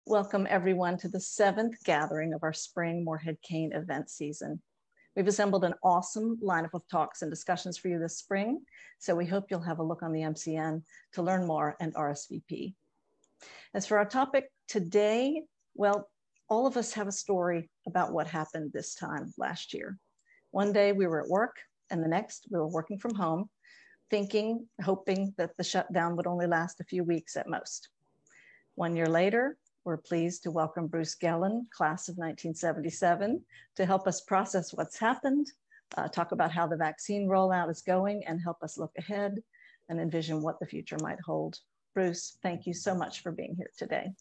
Welcome everyone to the 7th gathering of our spring Morehead-Cain event season. We've assembled an awesome lineup of talks and discussions for you this spring, so we hope you'll have a look on the MCN to learn more and RSVP. As for our topic today, well, all of us have a story about what happened this time last year. One day we were at work and the next we were working from home, thinking, hoping that the shutdown would only last a few weeks at most. 1 year later, we're pleased to welcome Bruce Gellin, class of 1977, to help us process what's happened, talk about how the vaccine rollout is going, and help us look ahead and envision what the future might hold. Bruce, thank you so much for being here today.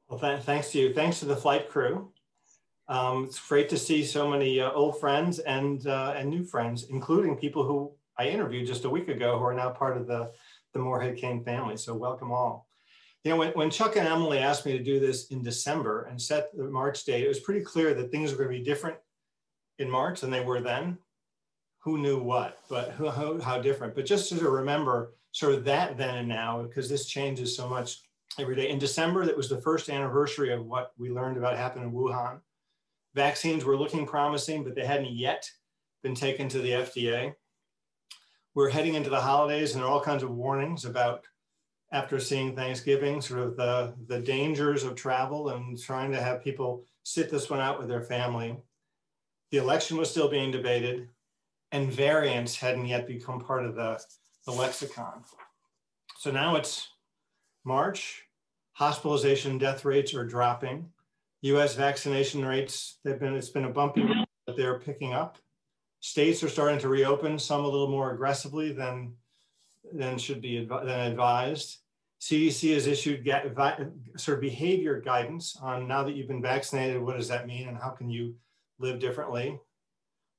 Well, thanks to you. Thanks to the flight crew. It's great to see so many old friends and new friends, including people who I interviewed just a week ago who are now part of the Morehead-Cain family. So welcome all. You know, when Chuck and Emily asked me to do this in December and set the March date, it was pretty clear that things were going to be different in March than they were then. Who knew what, but how different. But just to remember sort of that then and now, because this changes so much every day. In December, that was the first anniversary of what we learned about happened in Wuhan. Vaccines were looking promising, but they hadn't yet been taken to the FDA. We're heading into the holidays and there are all kinds of warnings about, after seeing Thanksgiving, sort of the dangers of travel and trying to have people sit this one out with their family. The election was still being debated and variants hadn't yet become part of the lexicon. So now it's March, hospitalization death rates are dropping. US vaccination rates, it's been a bumpy road, but they're picking up. States are starting to reopen, some a little more aggressively than should be advised. CDC has issued sort of behavior guidance on now that you've been vaccinated, what does that mean and how can you live differently?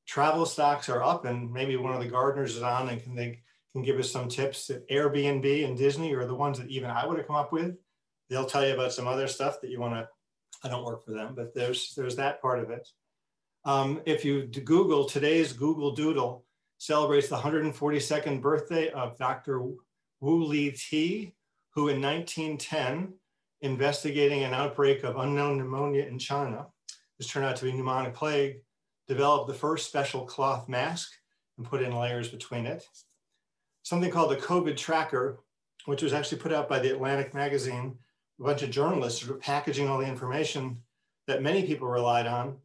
Travel stocks are up and maybe one of the gardeners is on and can give us some tips that Airbnb and Disney are the ones that even I would have come up with. They'll tell you about some other stuff that you want to, I don't work for them, but there's that part of it. If you Google, today's Google Doodle celebrates the 142nd birthday of Dr. Wu Li-Ti, who in 1910, investigating an outbreak of unknown pneumonia in China, this turned out to be pneumonic plague, developed the first special cloth mask and put in layers between it. Something called the COVID tracker, which was actually put out by the Atlantic magazine, a bunch of journalists sort of packaging all the information that many people relied on.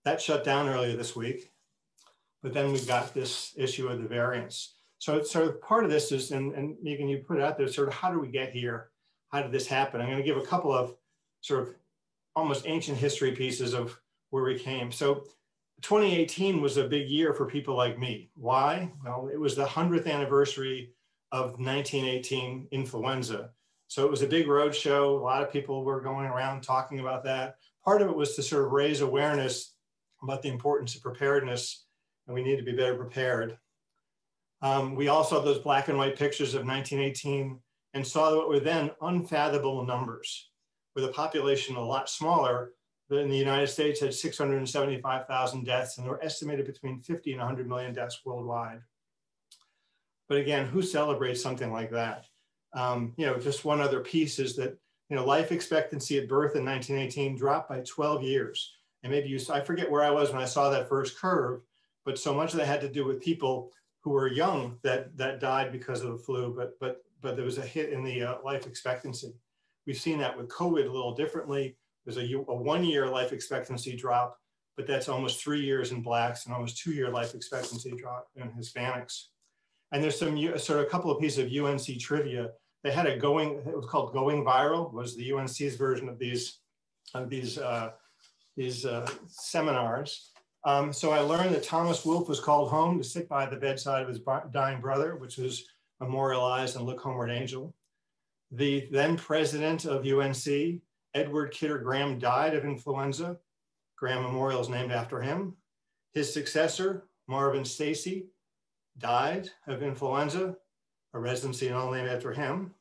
That shut down earlier this week. But then we've got this issue of the variants. So it's sort of part of this is, and you put it out there, sort of how do we get here? How did this happen? I'm going to give a couple of sort of almost ancient history pieces of where we came. So 2018 was a big year for people like me. Why? Well, it was the 100th anniversary of 1918 influenza. So it was a big road show. A lot of people were going around talking about that. Part of it was to sort of raise awareness about the importance of preparedness, and we need to be better prepared. We also have those black and white pictures of 1918 and saw what were then unfathomable numbers, with a population a lot smaller than the United States had 675,000 deaths, and there were estimated between 50 and 100 million deaths worldwide. But again, who celebrates something like that? You know, just one other piece is that, you know, life expectancy at birth in 1918 dropped by 12 years. And maybe I forget where I was when I saw that first curve, but so much of that had to do with people who were young that died because of the flu, but there was a hit in the life expectancy. We've seen that with COVID a little differently. There's a 1 year life expectancy drop, but that's almost 3 years in Blacks and almost 2 year life expectancy drop in Hispanics. And there's some sort of a couple of pieces of UNC trivia. They had it was called Going Viral, was the UNC's version of these seminars. So I learned that Thomas Wolfe was called home to sit by the bedside of his dying brother, which was memorialized in Look Homeward Angel. The then president of UNC, Edward Kidder Graham, died of influenza. Graham Memorial is named after him. His successor, Marvin Stacey, died of influenza, a residency and all named after him.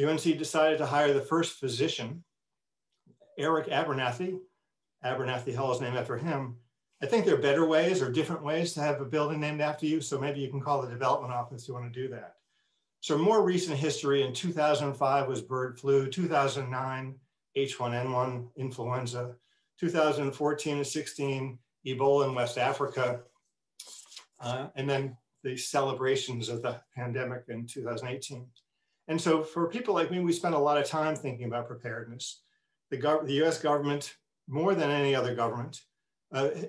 UNC decided to hire the first physician, Eric Abernathy. Abernathy Hall is named after him. I think there are better ways or different ways to have a building named after you. So maybe you can call the development office if you want to do that. So more recent history in 2005 was bird flu, 2009, H1N1 influenza, 2014 and 16, Ebola in West Africa, and then the celebrations of the pandemic in 2018. And so for people like me, we spend a lot of time thinking about preparedness. The US government, more than any other government,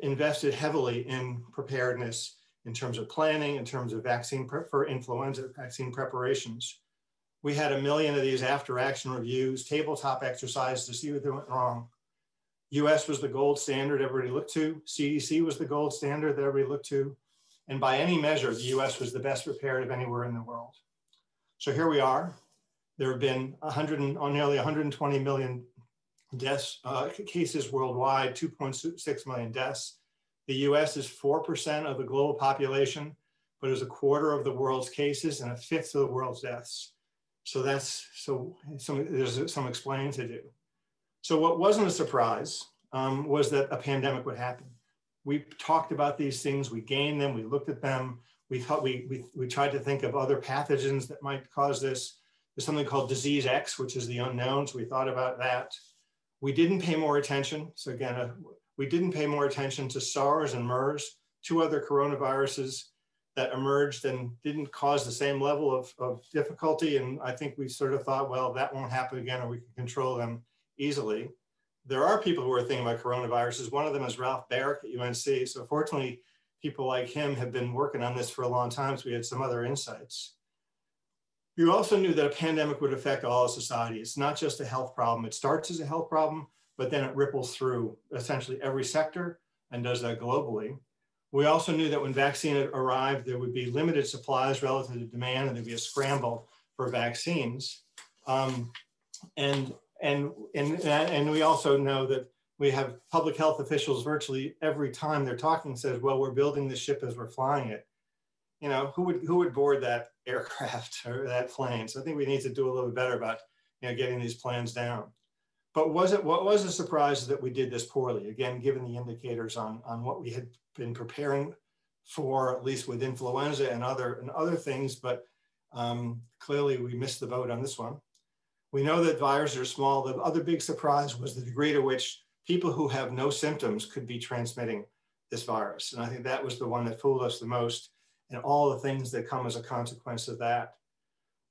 invested heavily in preparedness in terms of planning, in terms of vaccine for influenza, vaccine preparations. We had 1 million of these after action reviews, tabletop exercises to see what went wrong. US was the gold standard everybody looked to. CDC was the gold standard that everybody looked to. And by any measure, the US was the best prepared of anywhere in the world. So here we are. There have been nearly 120 million deaths, cases worldwide, 2.6 million deaths. The US is 4% of the global population, but is 1/4 of the world's cases and 1/5 of the world's deaths. So there's some explaining to do. So what wasn't a surprise was that a pandemic would happen. We talked about these things, we gained them, we looked at them. We tried to think of other pathogens that might cause this. There's something called disease X, which is the unknown. So we thought about that. We didn't pay more attention. So again, we didn't pay more attention to SARS and MERS, 2 other coronaviruses that emerged and didn't cause the same level of difficulty. And I think we sort of thought, well, that won't happen again, or we can control them easily. There are people who are thinking about coronaviruses. One of them is Ralph Barrick at UNC. So fortunately, people like him have been working on this for a long time, so we had some other insights. You also knew that a pandemic would affect all of society. It's not just a health problem. It starts as a health problem, but then it ripples through essentially every sector and does that globally. We also knew that when vaccine arrived, there would be limited supplies relative to demand, and there'd be a scramble for vaccines. And we also know that we have public health officials virtually every time they're talking says, well, we're building the ship as we're flying it. You know, who would board that aircraft or that plane? So I think we need to do a little bit better about, getting these plans down. But what was a surprise is that we did this poorly. Again, given the indicators on what we had been preparing for, at least with influenza and other things, but clearly we missed the boat on this one. We know that viruses are small. The other big surprise was the degree to which people who have no symptoms could be transmitting this virus. And I think that was the one that fooled us the most, and all the things that come as a consequence of that.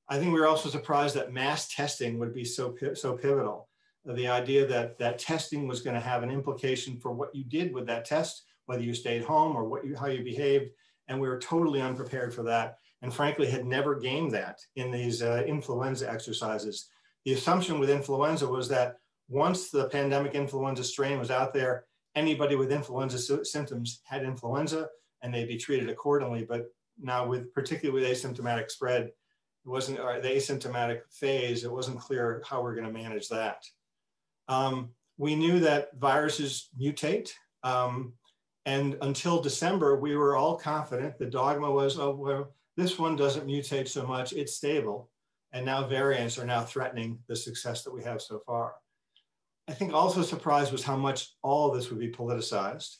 I think we were also surprised that mass testing would be so pivotal. The idea that testing was going to have an implication for what you did with that test, whether you stayed home or how you behaved. And we were totally unprepared for that. And frankly, had never gained that in these influenza exercises. The assumption with influenza was that once the pandemic influenza strain was out there, anybody with influenza symptoms had influenza and they'd be treated accordingly. But now particularly with asymptomatic spread, it wasn't, or the asymptomatic phase, it wasn't clear how we're going to manage that. We knew that viruses mutate. And until December, we were all confident. The dogma was, oh, well, this one doesn't mutate so much, it's stable. And now variants are now threatening the success that we have so far. I think also surprised was how much all of this would be politicized.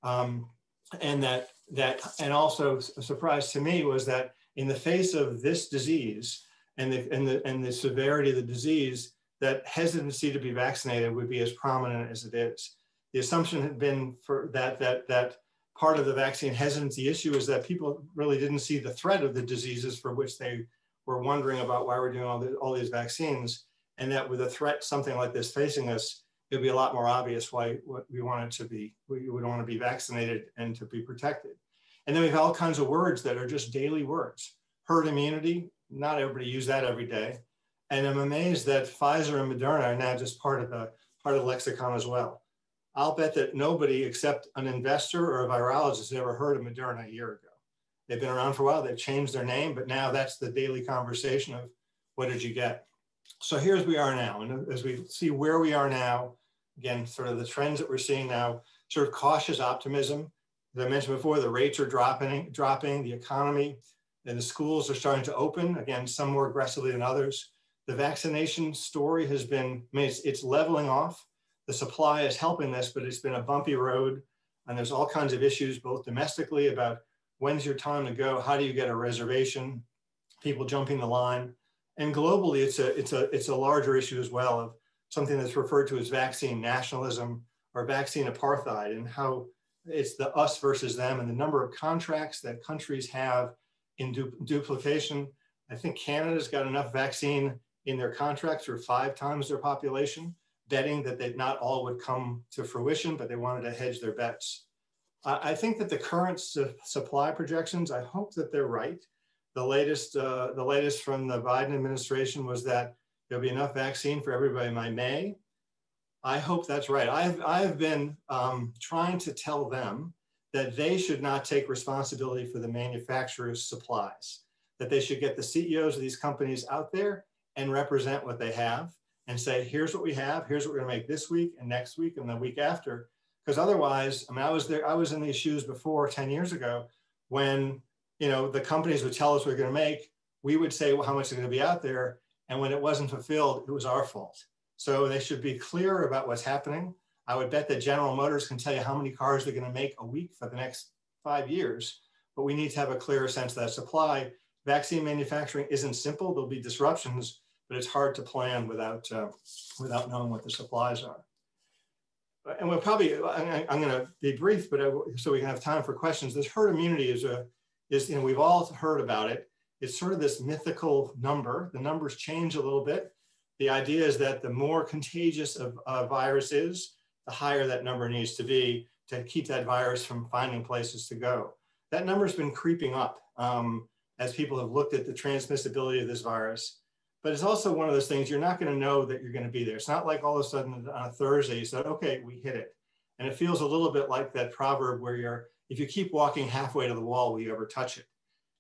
And also a surprise to me was that in the face of this disease and the severity of the disease, that hesitancy to be vaccinated would be as prominent as it is. The assumption had been for that part of the vaccine hesitancy issue is that people really didn't see the threat of the diseases for which they were wondering about why we're doing all these vaccines, and that with a threat, something like this facing us, it'd be a lot more obvious why we want it to be, we would want to be vaccinated and to be protected. And then we have all kinds of words that are just daily words. Herd immunity, not everybody use that every day. And I'm amazed that Pfizer and Moderna are now just part of the lexicon as well. I'll bet that nobody except an investor or a virologist has ever heard of Moderna a year ago. They've been around for a while, they've changed their name, but now that's the daily conversation of what did you get? So here's we are now. And as we see where we are now, again, sort of the trends that we're seeing now, sort of cautious optimism. As I mentioned before, the rates are dropping, the economy and the schools are starting to open, again, some more aggressively than others. The vaccination story has been, I mean, it's leveling off. The supply is helping this, but it's been a bumpy road. And there's all kinds of issues, both domestically about when's your time to go? How do you get a reservation? People jumping the line. And globally, it's a larger issue as well of something that's referred to as vaccine nationalism or vaccine apartheid, and how it's the us versus them and the number of contracts that countries have in duplication. I think Canada's got enough vaccine in their contracts for 5 times their population, betting that they not all would come to fruition, but they wanted to hedge their bets. I think that the current supply projections, I hope that they're right. The latest from the Biden administration was that there'll be enough vaccine for everybody by May. I hope that's right. I've been trying to tell them that they should not take responsibility for the manufacturer's supplies, that they should get the CEOs of these companies out there and represent what they have and say, here's what we have, here's what we're gonna make this week and next week and the week after. Because otherwise, I mean, I was in these shoes before 10 years ago when, you know, the companies would tell us we're gonna make, we would say, well, how much is gonna be out there? And when it wasn't fulfilled, it was our fault. So they should be clear about what's happening. I would bet that General Motors can tell you how many cars they're gonna make a week for the next 5 years, but we need to have a clearer sense of that supply. Vaccine manufacturing isn't simple. There'll be disruptions, but it's hard to plan without knowing what the supplies are. And we'll probably, I'm gonna be brief, but so we can have time for questions. This herd immunity is, you know, we've all heard about it. It's sort of this mythical number. The numbers change a little bit. The idea is that the more contagious a virus is, the higher that number needs to be to keep that virus from finding places to go. That number's been creeping up as people have looked at the transmissibility of this virus. But it's also one of those things you're not going to know that you're going to be there. It's not like all of a sudden on a Thursday you said, okay, we hit it. And it feels a little bit like that proverb where if you keep walking halfway to the wall, will you ever touch it?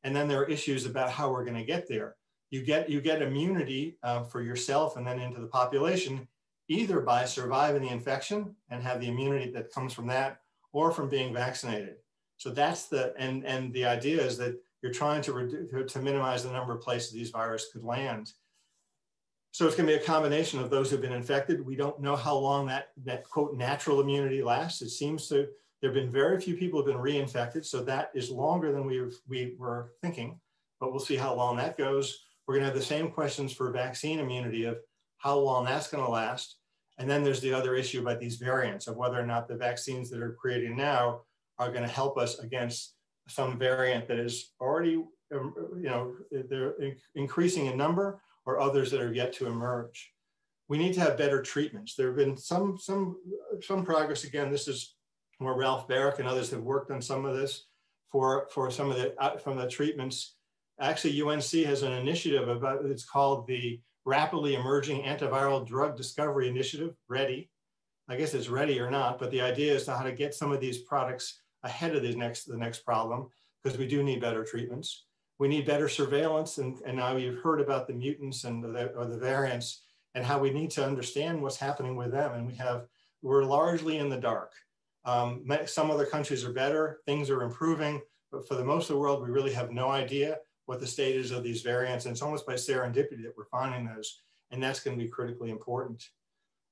And then there are issues about how we're going to get there. You get immunity for yourself and then into the population, either by surviving the infection and have the immunity that comes from that, or from being vaccinated. So that's and the idea is that you're trying to minimize the number of places these viruses could land. So it's going to be a combination of those who've been infected. We don't know how long that quote natural immunity lasts. It seems to, there have been very few people who've been reinfected. So that is longer than we were thinking, but we'll see how long that goes. We're going to have the same questions for vaccine immunity of how long that's going to last. And then there's the other issue about these variants of whether or not the vaccines that are created now are going to help us against some variant that is already, you know, they're increasing in number, or others that are yet to emerge. We need to have better treatments. There have been some progress. Again, this is where Ralph Barrick and others have worked on some of this for some of the treatments. Actually, UNC has an initiative about, it's called the Rapidly Emerging Antiviral Drug Discovery Initiative, READY. I guess it's ready or not, but the idea is to how to get some of these products ahead of the next problem, because we do need better treatments. We need better surveillance, and now you've heard about the mutants and the variants and how we need to understand what's happening with them. And we're largely in the dark. Some other countries are better, things are improving, but for the most of the world, we really have no idea what the state is of these variants. And it's almost by serendipity that we're finding those, and that's going to be critically important.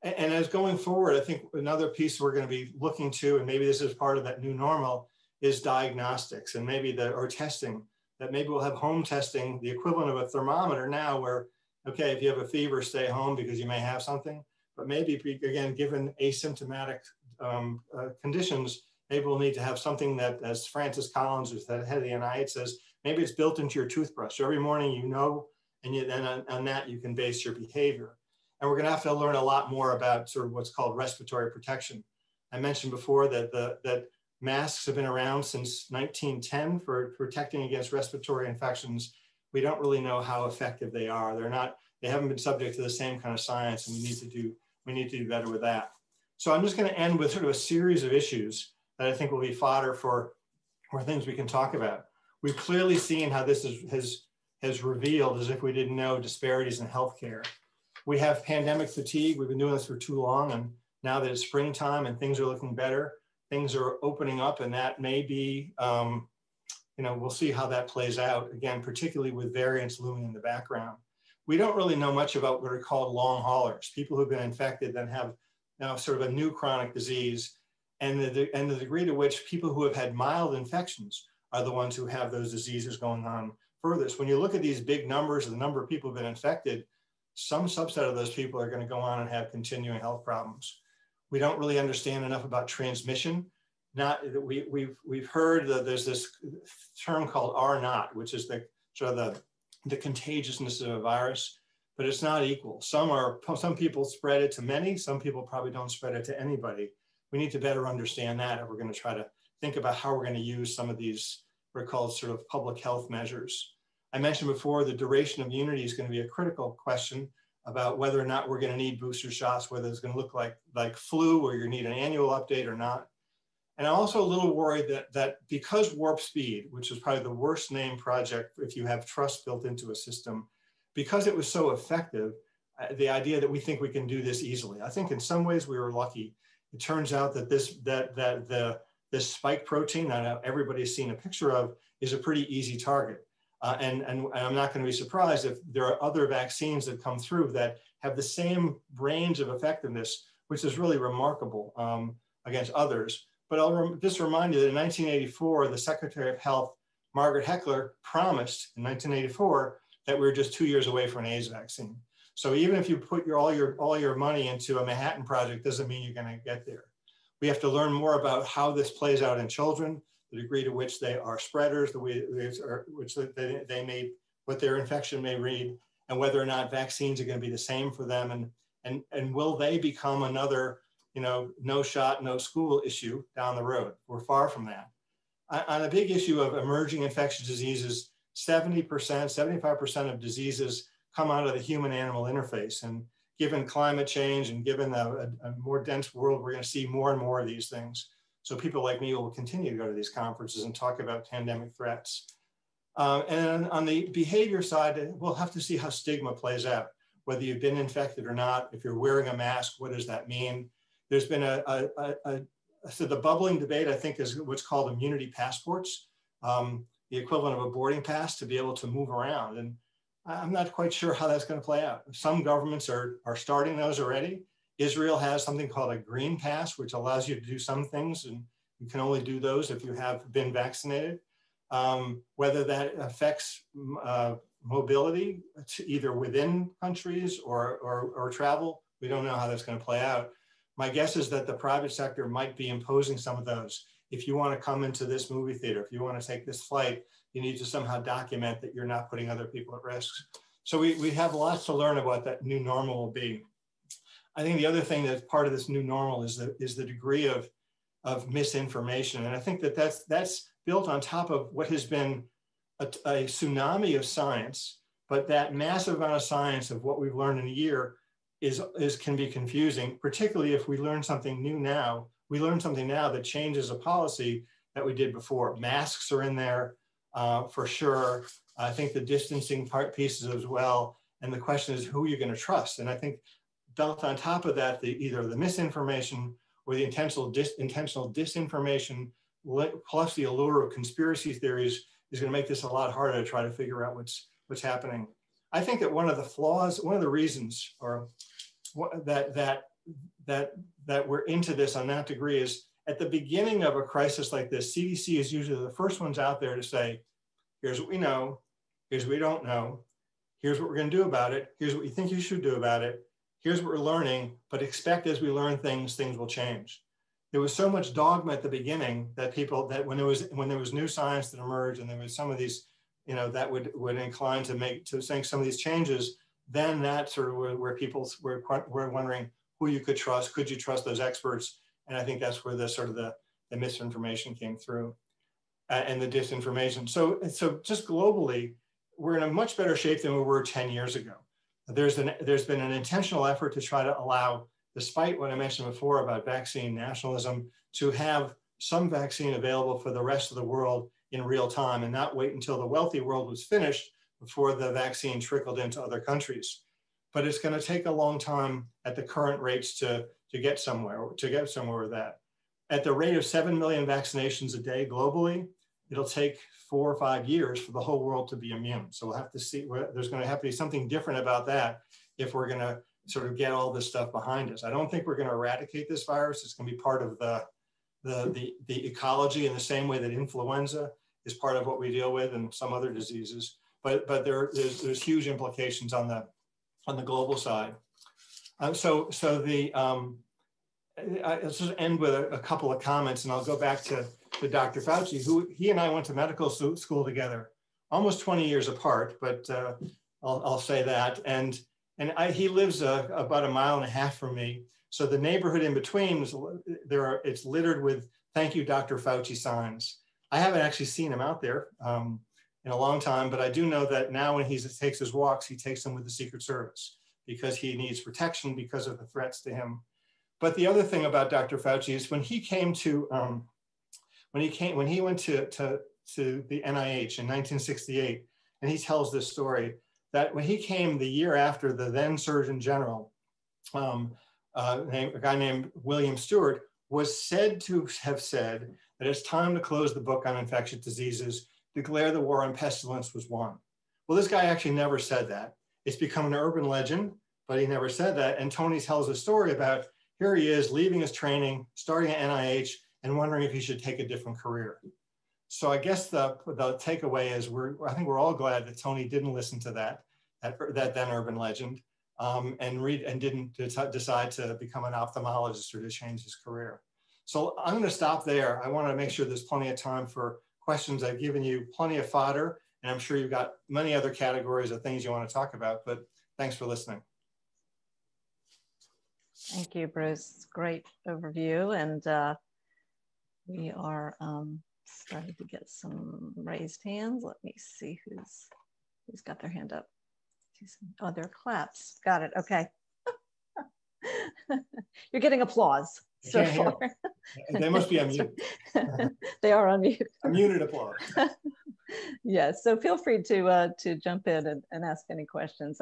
And as going forward, I think another piece we're going to be looking to, and maybe this is part of that new normal, is diagnostics and maybe or testing. That maybe we'll have home testing, the equivalent of a thermometer now where, okay, if you have a fever, stay home because you may have something. But maybe, again, given asymptomatic conditions, maybe we'll need to have something that, as Francis Collins, who's the head of the NIH, says, maybe it's built into your toothbrush. So every morning you know, and then on that you can base your behavior. And we're gonna have to learn a lot more about sort of what's called respiratory protection. I mentioned before that masks have been around since 1910 for protecting against respiratory infections. We don't really know how effective they are. They haven't been subject to the same kind of science, and we need to do better with that. So I'm just going to end with sort of a series of issues that I think will be fodder for things we can talk about. We've clearly seen how this has revealed, as if we didn't know, disparities in healthcare. We have pandemic fatigue. We've been doing this for too long, and now that it's springtime and things are looking better, things are opening up, and that may be, we'll see how that plays out, again, particularly with variants looming in the background. We don't really know much about what are called long haulers, people who've been infected then have now sort of a new chronic disease, and the degree to which people who have had mild infections are the ones who have those diseases going on furthest. When you look at these big numbers, the number of people who've been infected, some subset of those people are going to go on and have continuing health problems. We don't really understand enough about transmission. We've heard that there's this term called R0, which is the sort of the contagiousness of a virus, but it's not equal. Some people spread it to many, some people probably don't spread it to anybody. We need to better understand that if we're going to try to think about how we're going to use some of these, what are called sort of public health measures. I mentioned before, the duration of immunity is going to be a critical question about whether or not we're going to need booster shots, whether it's going to look like flu, or you need an annual update or not. And I'm also a little worried that because Warp Speed, which is probably the worst named project if you have trust built into a system, because it was so effective, the idea that we think we can do this easily. I think in some ways we were lucky. It turns out that this spike protein that everybody's seen a picture of is a pretty easy target. And I'm not going to be surprised if there are other vaccines that come through that have the same range of effectiveness, which is really remarkable against others. But I'll just remind you that in 1984, the Secretary of Health, Margaret Heckler, promised in 1984 that we were just 2 years away from an AIDS vaccine. So even if you put all your money into a Manhattan Project, doesn't mean you're going to get there. We have to learn more about how this plays out in children, the degree to which they are spreaders, the way which they may, what their infection may read, and whether or not vaccines are going to be the same for them, and will they become another, no shot, no school issue down the road. We're far from that. On a big issue of emerging infectious diseases, 70%, 75% of diseases come out of the human-animal interface. And given climate change and given a more dense world, we're going to see more and more of these things. So people like me will continue to go to these conferences and talk about pandemic threats. And on the behavior side, we'll have to see how stigma plays out, whether you've been infected or not. If you're wearing a mask, what does that mean? There's been so the bubbling debate, I think, is what's called immunity passports, the equivalent of a boarding pass to be able to move around. And I'm not quite sure how that's going to play out. Some governments are starting those already. Israel has something called a green pass, which allows you to do some things, and you can only do those if you have been vaccinated. Whether that affects mobility to either within countries or travel, we don't know how that's going to play out. My guess is that the private sector might be imposing some of those. If you want to come into this movie theater, if you want to take this flight, you need to somehow document that you're not putting other people at risk. So we have lots to learn about what that new normal will be. I think the other thing that's part of this new normal is the degree of misinformation. And I think that that's built on top of what has been a tsunami of science, but that massive amount of science of what we've learned in a year can be confusing, particularly if we learn something new now. We learn something now that changes a policy that we did before. Masks are in there for sure. I think the distancing pieces as well. And the question is who you're going to trust. And I think built on top of that, either the misinformation or the intentional disinformation plus the allure of conspiracy theories is going to make this a lot harder to try to figure out what's happening. I think that one of the flaws, one of the reasons, or that we're into this on that degree is at the beginning of a crisis like this, CDC is usually the first ones out there to say, here's what we know, here's what we don't know, here's what we're going to do about it, here's what we think you should do about it, here's what we're learning, but expect as we learn things will change. There was so much dogma at the beginning that when there was new science that emerged and there was some of these, that would incline to saying some of these changes, then that sort of where people were wondering who you could trust, could you trust those experts? And I think that's where the misinformation came through and the disinformation. So just globally, we're in a much better shape than we were 10 years ago. There's been an intentional effort to try to allow, despite what I mentioned before about vaccine nationalism, to have some vaccine available for the rest of the world in real time and not wait until the wealthy world was finished before the vaccine trickled into other countries. But it's going to take a long time at the current rates to get somewhere with that. At the rate of 7 million vaccinations a day globally, it'll take 4 or 5 years for the whole world to be immune. So we'll have to see, there's going to have to be something different about that if we're going to sort of get all this stuff behind us. I don't think we're going to eradicate this virus. It's going to be part of the ecology in the same way that influenza is part of what we deal with and some other diseases. But there's huge implications on on the global side. I'll just end with a couple of comments, and I'll go back to Dr. Fauci, who he and I went to medical school together, almost 20 years apart, but I'll say that. And he lives about 1.5 miles from me. So the neighborhood in between, it's littered with "Thank you, Dr. Fauci" signs. I haven't actually seen him out there in a long time, but I do know that now when he takes his walks, he takes them with the Secret Service because he needs protection because of the threats to him. But the other thing about Dr. Fauci is when he came to, when he went to the NIH in 1968, and he tells this story, that when he came the year after the then Surgeon General, a guy named William Stewart, was said to have said that it's time to close the book on infectious diseases, declare the war on pestilence was won. Well, this guy actually never said that. It's become an urban legend, but he never said that. And Tony tells a story about here he is leaving his training, starting at NIH, and wondering if he should take a different career. So I guess the takeaway is I think we're all glad that Tony didn't listen to that then urban legend and didn't decide to become an ophthalmologist or to change his career. So I'm going to stop there. I want to make sure there's plenty of time for questions. I've given you plenty of fodder, and I'm sure you've got many other categories of things you want to talk about, but thanks for listening. Thank you, Bruce. Great overview. And we are starting to get some raised hands. Let me see who's got their hand up. Oh, there are claps. Got it. Okay. You're getting applause so far. They must be on mute. They are on mute. Muted applause. Yes. So feel free to jump in and ask any questions.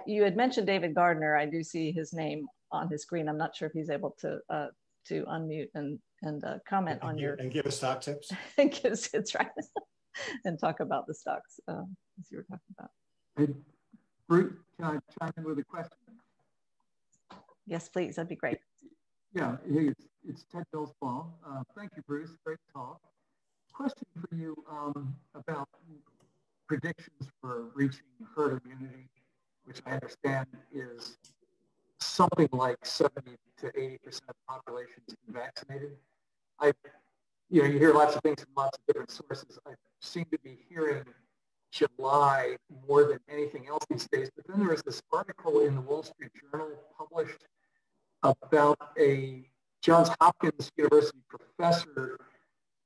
You had mentioned David Gardner. I do see his name on his screen. I'm not sure if he's able to unmute and comment on your and give us stock tips. It's right. And talk about the stocks as you were talking about. Hey, Bruce, can I chime in with a question? Yes, please. That'd be great. Yeah, hey, it's Ted Billsbaum. Thank you, Bruce. Great talk. Question for you about predictions for reaching herd immunity, which I understand is something like 70 to 80% of the population is vaccinated. You hear lots of things from lots of different sources. I seem to be hearing July more than anything else these days. But then there was this article in the Wall Street Journal published about a Johns Hopkins University professor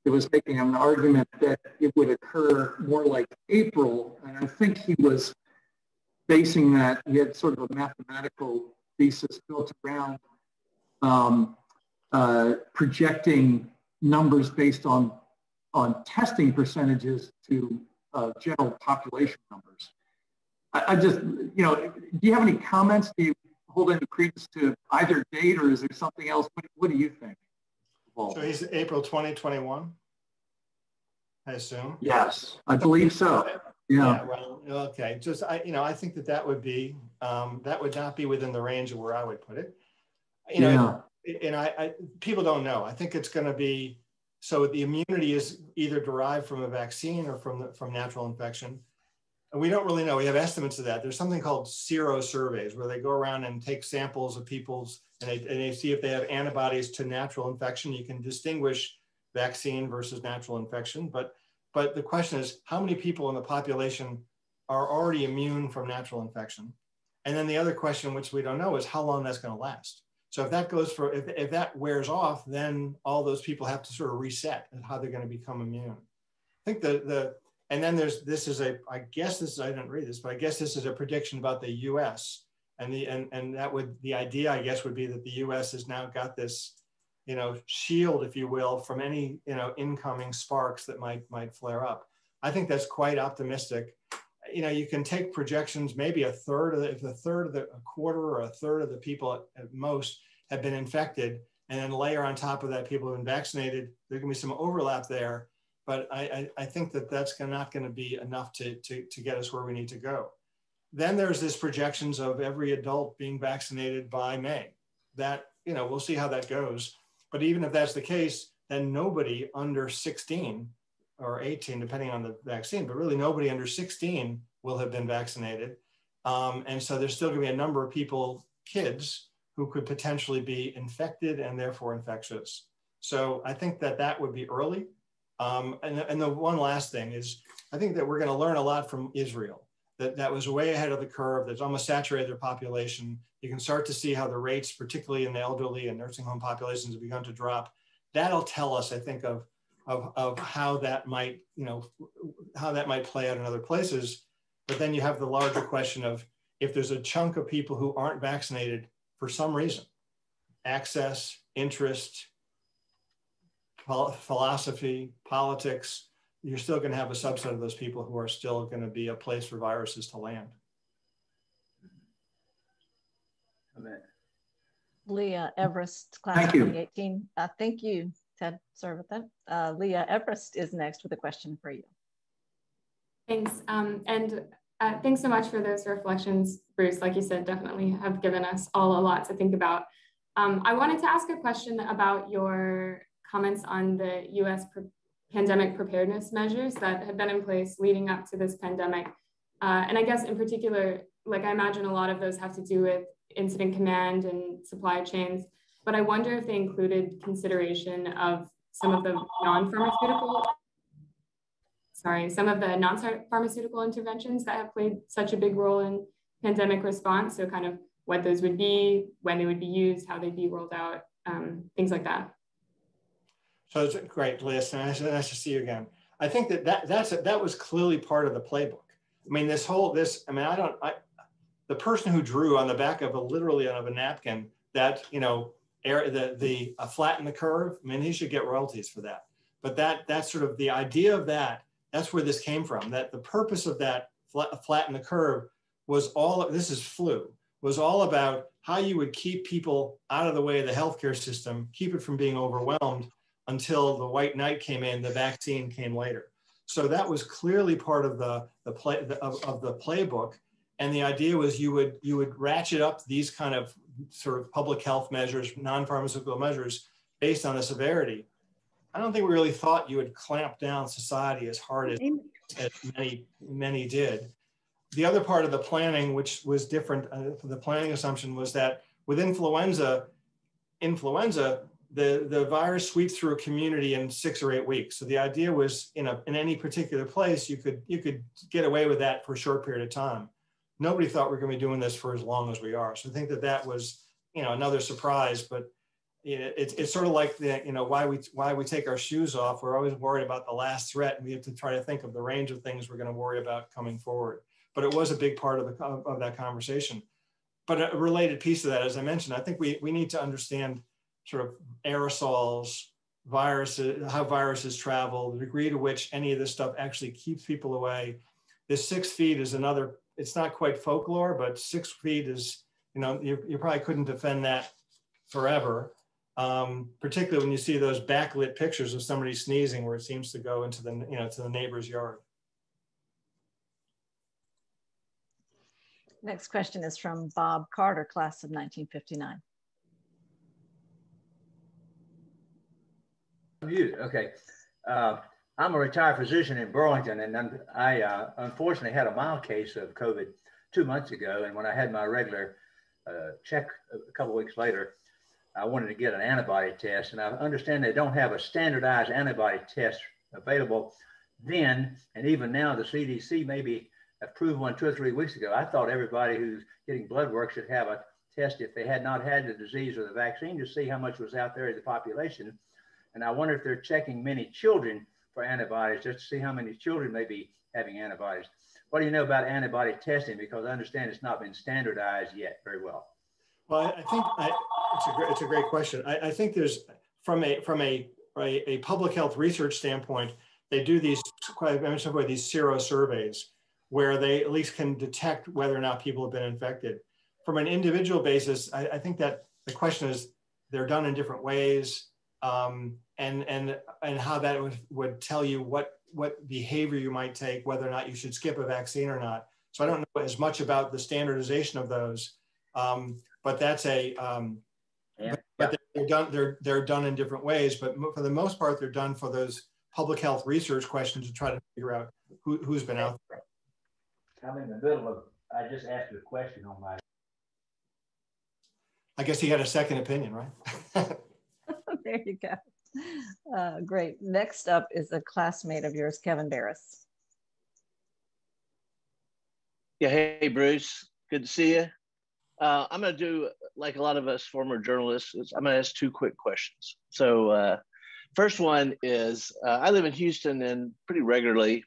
that was making an argument that it would occur more like April. And I think he was basing that, he had sort of a mathematical thesis built around projecting numbers based on testing percentages to general population numbers. I just, do you have any comments? Do you hold any credence to either date, or is there something else? What do you think? So he's April 2021, I assume? Yes, I believe so. Yeah. Well, okay. Just, I think that would be, that would not be within the range of where I would put it. And people don't know. I think it's going to be, so the immunity is either derived from a vaccine or from natural infection. And we don't really know. We have estimates of that. There's something called serosurveys where they go around and take samples of people's, and they see if they have antibodies to natural infection. You can distinguish vaccine versus natural infection. But the question is, how many people in the population are already immune from natural infection? And then the other question, which we don't know, is how long that's going to last. So if that goes for, if that wears off, then all those people have to sort of reset and how they're going to become immune. I think and then I didn't read this, but I guess this is a prediction about the US. And the idea, I guess, would be that the US has now got this, shield, if you will, from any, incoming sparks that might flare up. I think that's quite optimistic. You can take projections, maybe a quarter or a third of the people at most have been infected, and then layer on top of that people who have been vaccinated. There can be some overlap there, but I think that's not going to be enough to get us where we need to go. Then there's this projections of every adult being vaccinated by May. That, we'll see how that goes. But even if that's the case, then nobody under 16 or 18, depending on the vaccine, but really nobody under 16 will have been vaccinated. And so there's still going to be a number of people, kids, who could potentially be infected and therefore infectious. So I think that that would be early. And the one last thing is, I think that we're going to learn a lot from Israel. That was way ahead of the curve. That's almost saturated their population. You can start to see how the rates, particularly in the elderly and nursing home populations, have begun to drop. That'll tell us, I think, of how that might, how that might play out in other places. But then you have the larger question of, if there's a chunk of people who aren't vaccinated for some reason, access, interest, philosophy, politics, you're still going to have a subset of those people who are still going to be a place for viruses to land. Leah Everist, class of 2018. Thank you, Ted. Sorry about that. Leah Everist is next with a question for you. Thanks. Thanks so much for those reflections, Bruce. Like you said, definitely have given us all a lot to think about. I wanted to ask a question about your comments on the U.S. pandemic preparedness measures that have been in place leading up to this pandemic. And I guess in particular, like I imagine a lot of those have to do with incident command and supply chains, but I wonder if they included consideration of some of the non-pharmaceutical interventions that have played such a big role in pandemic response. So kind of what those would be, when they would be used, how they'd be rolled out, things like that. So it's great, Leah. Nice to see you again. I think that was clearly part of the playbook. I mean, the person who drew on the back of literally of a napkin that, flatten the curve, I mean, he should get royalties for that. But that's sort of the idea of that. That's where this came from. That the purpose of that flatten the curve was was all about how you would keep people out of the way of the healthcare system, keep it from being overwhelmed until the white knight came in, the vaccine came later. So that was clearly part of the playbook. And the idea was you would ratchet up these kind of sort of public health measures, non-pharmaceutical measures based on the severity. I don't think we really thought you would clamp down society as hard as many did. The other part of the planning, which was different, the planning assumption was that with influenza, the virus sweeps through a community in 6 or 8 weeks. So the idea was in any particular place, you could get away with that for a short period of time. Nobody thought we were going to be doing this for as long as we are. So I think that was, another surprise, but it's sort of like why we take our shoes off. We're always worried about the last threat, and we have to try to think of the range of things we're going to worry about coming forward. But it was a big part of that conversation. But a related piece of that, as I mentioned, I think we need to understand sort of aerosols, viruses, how viruses travel, the degree to which any of this stuff actually keeps people away. This 6 feet is another, it's not quite folklore, but 6 feet is, you probably couldn't defend that forever. Particularly when you see those backlit pictures of somebody sneezing where it seems to go into the, to the neighbor's yard. Next question is from Bob Carter, class of 1959. Okay. I'm a retired physician in Burlington, and I unfortunately had a mild case of COVID 2 months ago. And when I had my regular check a couple of weeks later, I wanted to get an antibody test. And I understand they don't have a standardized antibody test available then. And even now, the CDC maybe approved one 2 or 3 weeks ago. I thought everybody who's getting blood work should have a test if they had not had the disease or the vaccine to see how much was out there in the population. And I wonder if they're checking many children for antibodies just to see how many children may be having antibodies. What do you know about antibody testing? Because I understand it's not been standardized yet very well. Well, I think it's a great question. I think there's from a public health research standpoint, they do these sero surveys where they at least can detect whether or not people have been infected. From an individual basis, I think that the question is they're done in different ways. And how that would tell you what behavior you might take, whether or not you should skip a vaccine or not. So I don't know as much about the standardization of those, but that's but they're done in different ways. But for the most part, they're done for those public health research questions to try to figure out who's been out there. I'm in the middle of I just asked a question on my. I guess he had a second opinion, right? There you go. Great. Next up is a classmate of yours, Kevin Barris. Yeah, hey, Bruce. Good to see you. I'm going to do, like a lot of us former journalists, I'm going to ask two quick questions. So first one is, I live in Houston, and pretty regularly,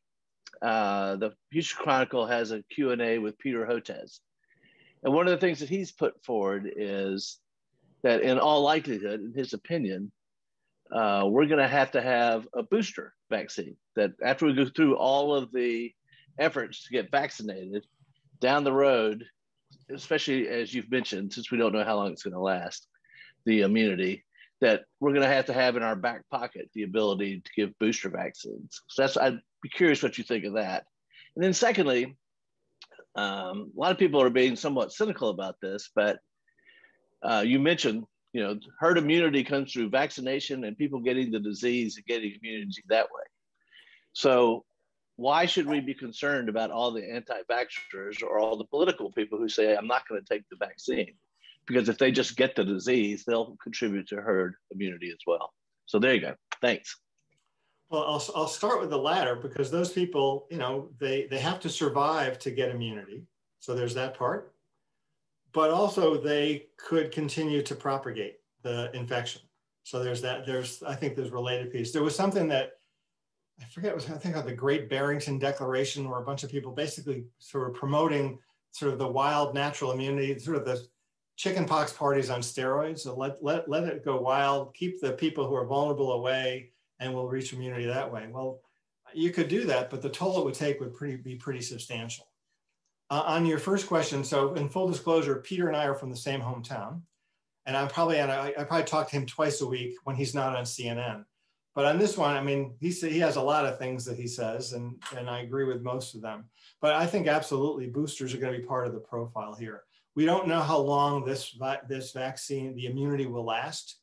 the Houston Chronicle has a Q&A with Peter Hotez. And one of the things that he's put forward is that in all likelihood, in his opinion, we're going to have a booster vaccine, that after we go through all of the efforts to get vaccinated down the road, especially as you've mentioned, since we don't know how long it's going to last, the immunity, that we're going to have in our back pocket the ability to give booster vaccines. So I'd be curious what you think of that. And then secondly, a lot of people are being somewhat cynical about this, but you mentioned, herd immunity comes through vaccination and people getting the disease and getting immunity that way. So why should we be concerned about all the anti-vaxxers or all the political people who say, I'm not going to take the vaccine? Because if they just get the disease, they'll contribute to herd immunity as well. So there you go. Thanks. Well, I'll start with the latter, because those people, they have to survive to get immunity. So there's that part. But also they could continue to propagate the infection. So there's that. I think there's a related piece. There was something that, I forget, it was, I think, of the Great Barrington Declaration, where a bunch of people basically sort of promoting sort of the wild natural immunity, sort of the chickenpox parties on steroids. So let it go wild, keep the people who are vulnerable away, and we'll reach immunity that way. Well, you could do that, but the toll it would take would be pretty substantial. On your first question, so in full disclosure, Peter and I are from the same hometown, and I probably talk to him twice a week when he's not on CNN. But on this one, I mean, he has a lot of things that he says, and I agree with most of them. But I think absolutely boosters are going to be part of the profile here. We don't know how long this vaccine, the immunity, will last.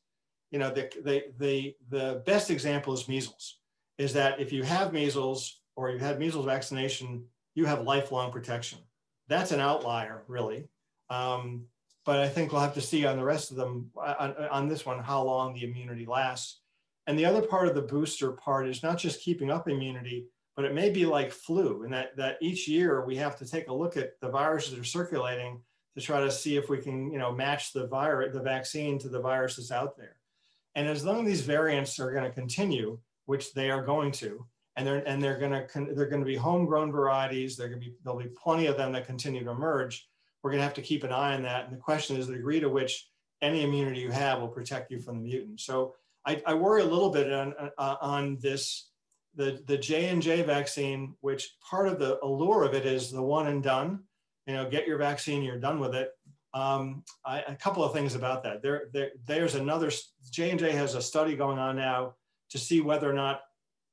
The best example is measles, is that if you have measles or you've had measles vaccination, you have lifelong protection. That's an outlier, really. But I think we'll have to see on the rest of them, on this one, how long the immunity lasts. And the other part of the booster part is not just keeping up immunity, but it may be like flu, in that each year we have to take a look at the viruses that are circulating to try to see if we can, match the vaccine to the viruses out there. And as long as these variants are going to continue, which they are going to, and they're going to be homegrown varieties, there'll be plenty of them that continue to emerge. We're going to have to keep an eye on that. And the question is the degree to which any immunity you have will protect you from the mutant. So I worry a little bit on this, the J&J vaccine, which part of the allure of it is the one and done. Get your vaccine, you're done with it. A couple of things about that. There's another, J&J has a study going on now to see whether or not,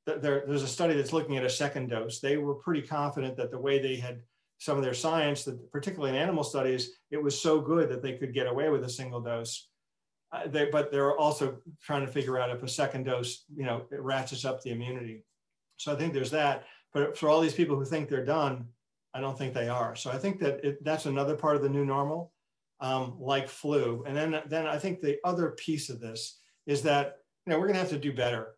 there's a study that's looking at a second dose. They were pretty confident that the way they had some of their science, that particularly in animal studies, it was so good that they could get away with a single dose. But they're also trying to figure out if a second dose, it ratchets up the immunity. So I think there's that. But for all these people who think they're done, I don't think they are. So I think that that's another part of the new normal, like flu. And then I think the other piece of this is that we're going to have to do better.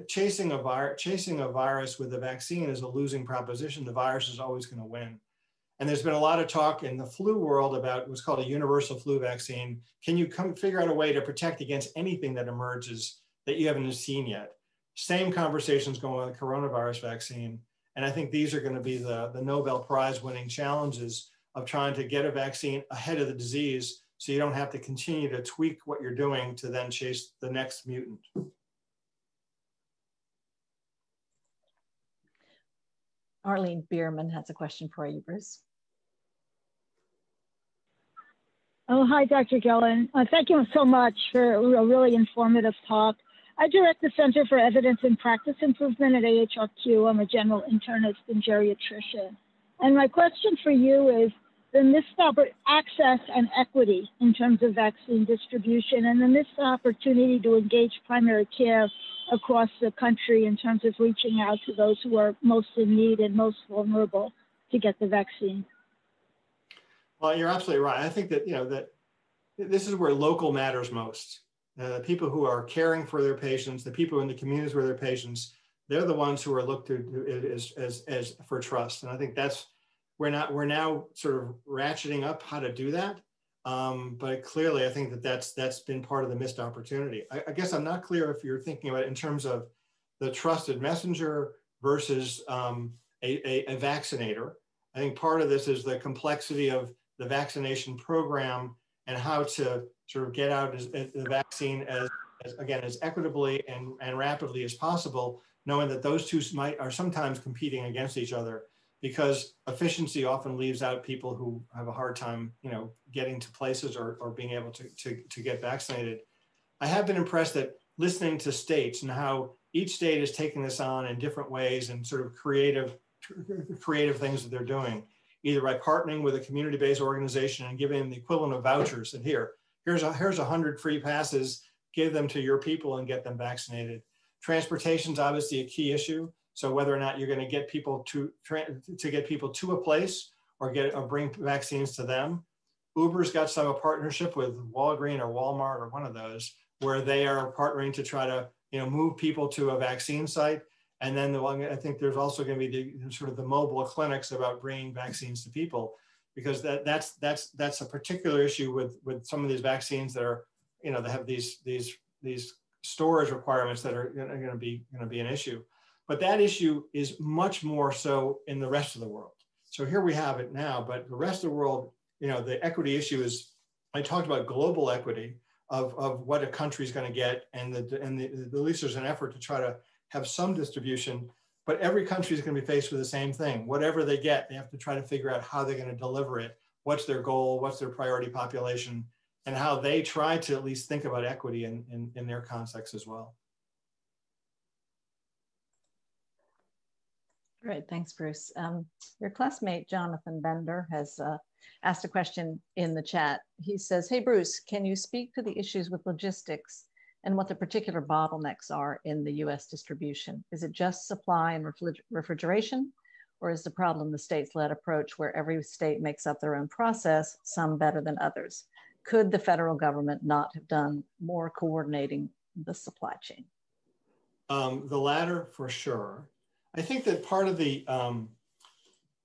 Chasing a virus with a vaccine is a losing proposition. The virus is always going to win. And there's been a lot of talk in the flu world about what's called a universal flu vaccine. Can you figure out a way to protect against anything that emerges that you haven't seen yet? Same conversations going on with the coronavirus vaccine. And I think these are going to be the Nobel Prize winning challenges of trying to get a vaccine ahead of the disease, so you don't have to continue to tweak what you're doing to then chase the next mutant. Arlene Bierman has a question for you, Bruce. Oh, hi, Dr. Gellin. Thank you so much for a really informative talk. I direct the Center for Evidence and Practice Improvement at AHRQ. I'm a general internist and geriatrician. And my question for you is the missed access and equity in terms of vaccine distribution, and the missed opportunity to engage primary care across the country in terms of reaching out to those who are most in need and most vulnerable to get the vaccine. Well, you're absolutely right. I think that, that this is where local matters most. The people who are caring for their patients, the people in the communities where their patients, they're the ones who are looked to as for trust. And I think that's, we're now sort of ratcheting up how to do that. But clearly, I think that that's been part of the missed opportunity. I guess I'm not clear if you're thinking about it in terms of the trusted messenger versus a vaccinator. I think part of this is the complexity of the vaccination program and how to sort of get out the vaccine as equitably and rapidly as possible, knowing that those two are sometimes competing against each other, because efficiency often leaves out people who have a hard time, getting to places or being able to get vaccinated. I have been impressed at listening to states and how each state is taking this on in different ways and sort of creative things that they're doing, either by partnering with a community-based organization and giving them the equivalent of vouchers. And here's 100 free passes, give them to your people and get them vaccinated. Transportation is obviously a key issue. So whether or not you're going to get people to get people to a place or bring vaccines to them. Uber's got a partnership with Walgreens or Walmart or one of those, where they are partnering to try to move people to a vaccine site. And then I think there's also going to be the mobile clinics about bringing vaccines to people, because that's a particular issue with some of these vaccines that are that have these storage requirements that are going to be an issue. But that issue is much more so in the rest of the world. So here we have it now, but the rest of the world, the equity issue is, I talked about global equity of what a country is going to get, and at least there's an effort to try to have some distribution, but every country is going to be faced with the same thing. Whatever they get, they have to try to figure out how they're going to deliver it. What's their goal? What's their priority population? And how they try to at least think about equity in their context as well. Great, thanks, Bruce. Your classmate, Jonathan Bender, has asked a question in the chat. He says, hey, Bruce, can you speak to the issues with logistics and what the particular bottlenecks are in the US distribution? Is it just supply and refrigeration, or is the problem the states-led approach where every state makes up their own process, some better than others? Could the federal government not have done more coordinating the supply chain? The latter, for sure. I think that part of the,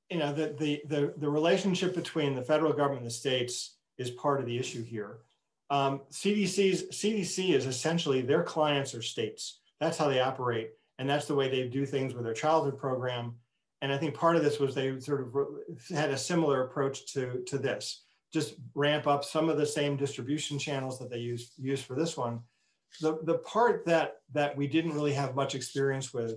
the relationship between the federal government and the states is part of the issue here. CDC is essentially, their clients are states. That's how they operate. And that's the way they do things with their childhood program. And I think part of this was they sort of had a similar approach to this. Just ramp up some of the same distribution channels that they use for this one. The part that we didn't really have much experience with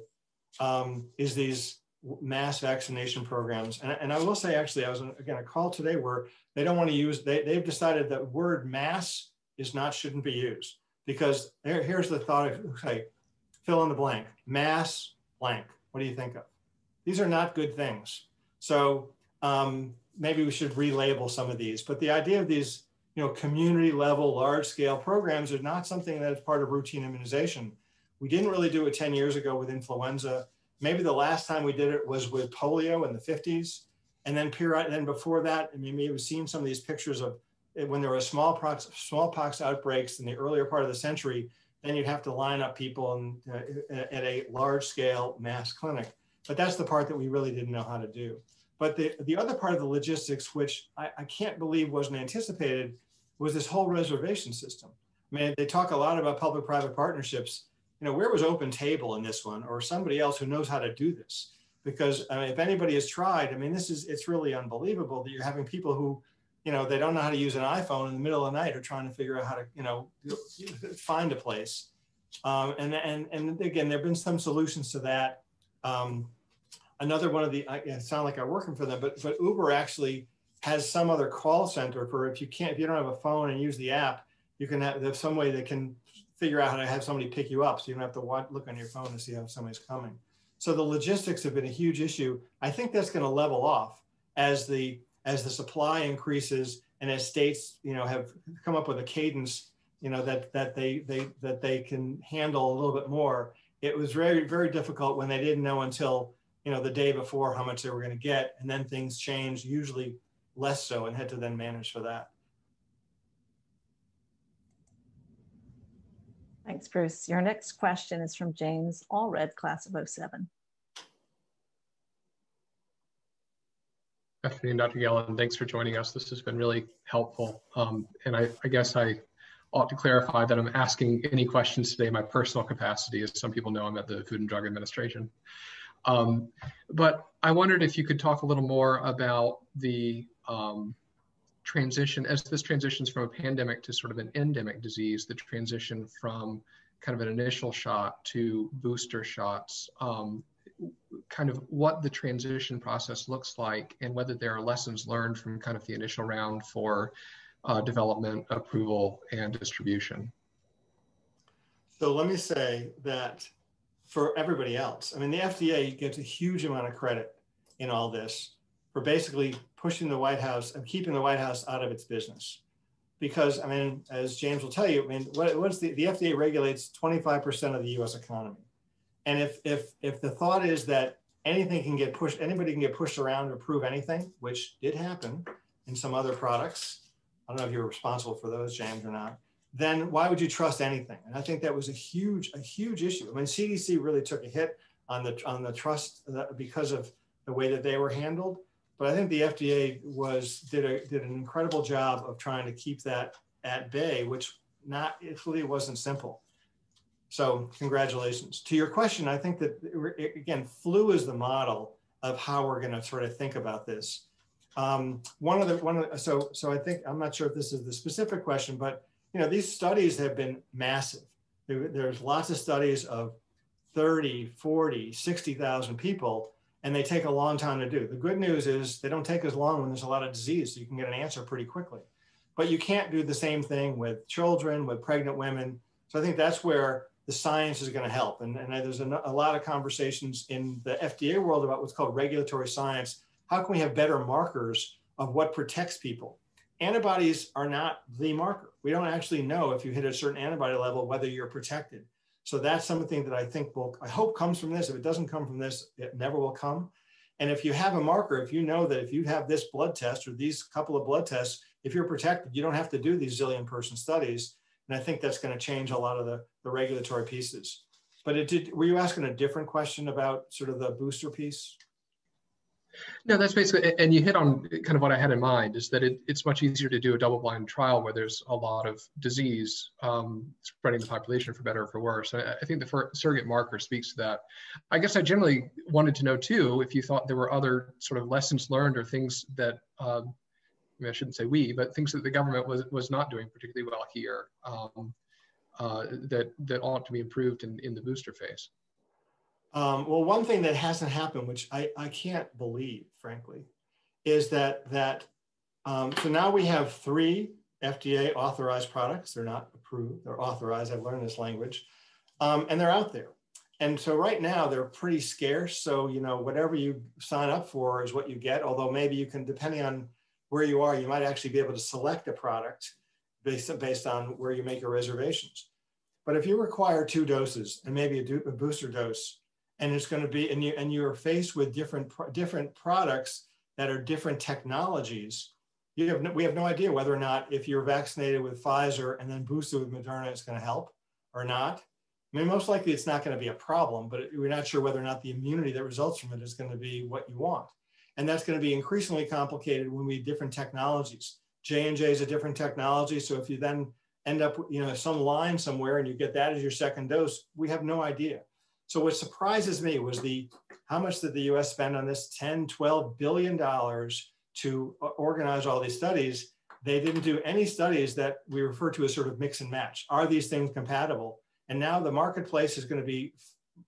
is these mass vaccination programs. And I will say, actually, I was again a call today where they don't want to use, they've decided that word mass shouldn't be used, because here's the thought of, okay, fill in the blank, mass blank. What do you think of? These are not good things. So maybe we should relabel some of these, but the idea of these, community level, large scale programs are not something that is part of routine immunization. We didn't really do it 10 years ago with influenza. Maybe the last time we did it was with polio in the 50s. And then before that, I mean, we've seen some of these pictures of when there were smallpox outbreaks in the earlier part of the century, then you'd have to line up people at a large scale mass clinic. But that's the part that we really didn't know how to do. But the other part of the logistics, which I can't believe wasn't anticipated, was this whole reservation system. I mean, they talk a lot about public-private partnerships. Where was Open Table in this one, or somebody else who knows how to do this? Because if anybody has tried, I mean, it's really unbelievable that you're having people who, they don't know how to use an iPhone in the middle of the night, or trying to figure out how to, find a place. And again, there've been some solutions to that. Another one of the, it sound like I'm working for them, but Uber actually has some other call center for if you don't have a phone and use the app, you can there's some way that can figure out how to have somebody pick you up, so you don't have to look on your phone to see how somebody's coming. So the logistics have been a huge issue. I think that's going to level off as the supply increases and as states, have come up with a cadence, that they can handle a little bit more. It was very, very difficult when they didn't know until, the day before how much they were going to get, and then things changed usually, less so and had to then manage for that. Thanks, Bruce. Your next question is from James Allred, class of 07. Good afternoon, Dr. Gellin. Thanks for joining us. This has been really helpful. And I guess I ought to clarify that I'm asking any questions today in my personal capacity. As some people know, I'm at the Food and Drug Administration. But I wondered if you could talk a little more about the transition, as this transitions from a pandemic to sort of an endemic disease, the transition from kind of an initial shot to booster shots, kind of what the transition process looks like and whether there are lessons learned from kind of the initial round for development, approval, and distribution. So let me say that for everybody else, I mean, the FDA gets a huge amount of credit in all this for basically pushing the White House and keeping the White House out of its business. Because, I mean, as James will tell you, I mean, what's the FDA regulates 25% of the US economy. And if the thought is that anything can get pushed, anybody can get pushed around to approve anything, which did happen in some other products, I don't know if you're responsible for those, James, or not, then why would you trust anything? And I think that was a huge issue. I mean, CDC really took a hit on the trust because of the way that they were handled. But I think the FDA did an incredible job of trying to keep that at bay, which it really wasn't simple. So congratulations. To your question, I think that, again, flu is the model of how we're going to sort of think about this. So I think, I'm not sure if this is the specific question, but you know, these studies have been massive. There's lots of studies of 30, 40, 60,000 people, and they take a long time to do. The good news is they don't take as long when there's a lot of disease, so you can get an answer pretty quickly. But you can't do the same thing with children, with pregnant women. So I think that's where the science is going to help. And there's a lot of conversations in the FDA world about what's called regulatory science. How can we have better markers of what protects people? Antibodies are not the marker. We don't actually know if you hit a certain antibody level, whether you're protected. So that's something that I think I hope comes from this. If it doesn't come from this, it never will come. And if you have a marker, if you know that if you have this blood test or these couple of blood tests, if you're protected, you don't have to do these zillion person studies. And I think that's going to change a lot of the regulatory pieces. But were you asking a different question about sort of the booster piece? No, that's basically, and you hit on kind of what I had in mind, is that it's much easier to do a double-blind trial where there's a lot of disease spreading the population for better or for worse. I think the surrogate marker speaks to that. I guess I generally wanted to know too, if you thought there were other sort of lessons learned or things that, I mean, I shouldn't say but things that the government was not doing particularly well here that ought to be improved in the booster phase. Well, one thing that hasn't happened, which I can't believe, frankly, is that so now we have 3 FDA authorized products. They're not approved, they're authorized. I've learned this language, and they're out there. And so right now they're pretty scarce. So, you know, whatever you sign up for is what you get. Although maybe you can, depending on where you are, you might actually be able to select a product based on where you make your reservations. But if you require 2 doses and maybe a booster dose, and it's going to be, and you're faced with different products that are different technologies, we have no idea whether or not if you're vaccinated with Pfizer and then boosted with Moderna, it's going to help or not. I mean, most likely it's not going to be a problem, but we're not sure whether or not the immunity that results from it is going to be what you want. And that's going to be increasingly complicated when we have different technologies. J&J is a different technology. So if you then end up, you know, some line somewhere and you get that as your second dose, we have no idea. So what surprises me was how much did the US spend on this? $10, $12 billion to organize all these studies. They didn't do any studies that we refer to as sort of mix and match. Are these things compatible? And now the marketplace is going to be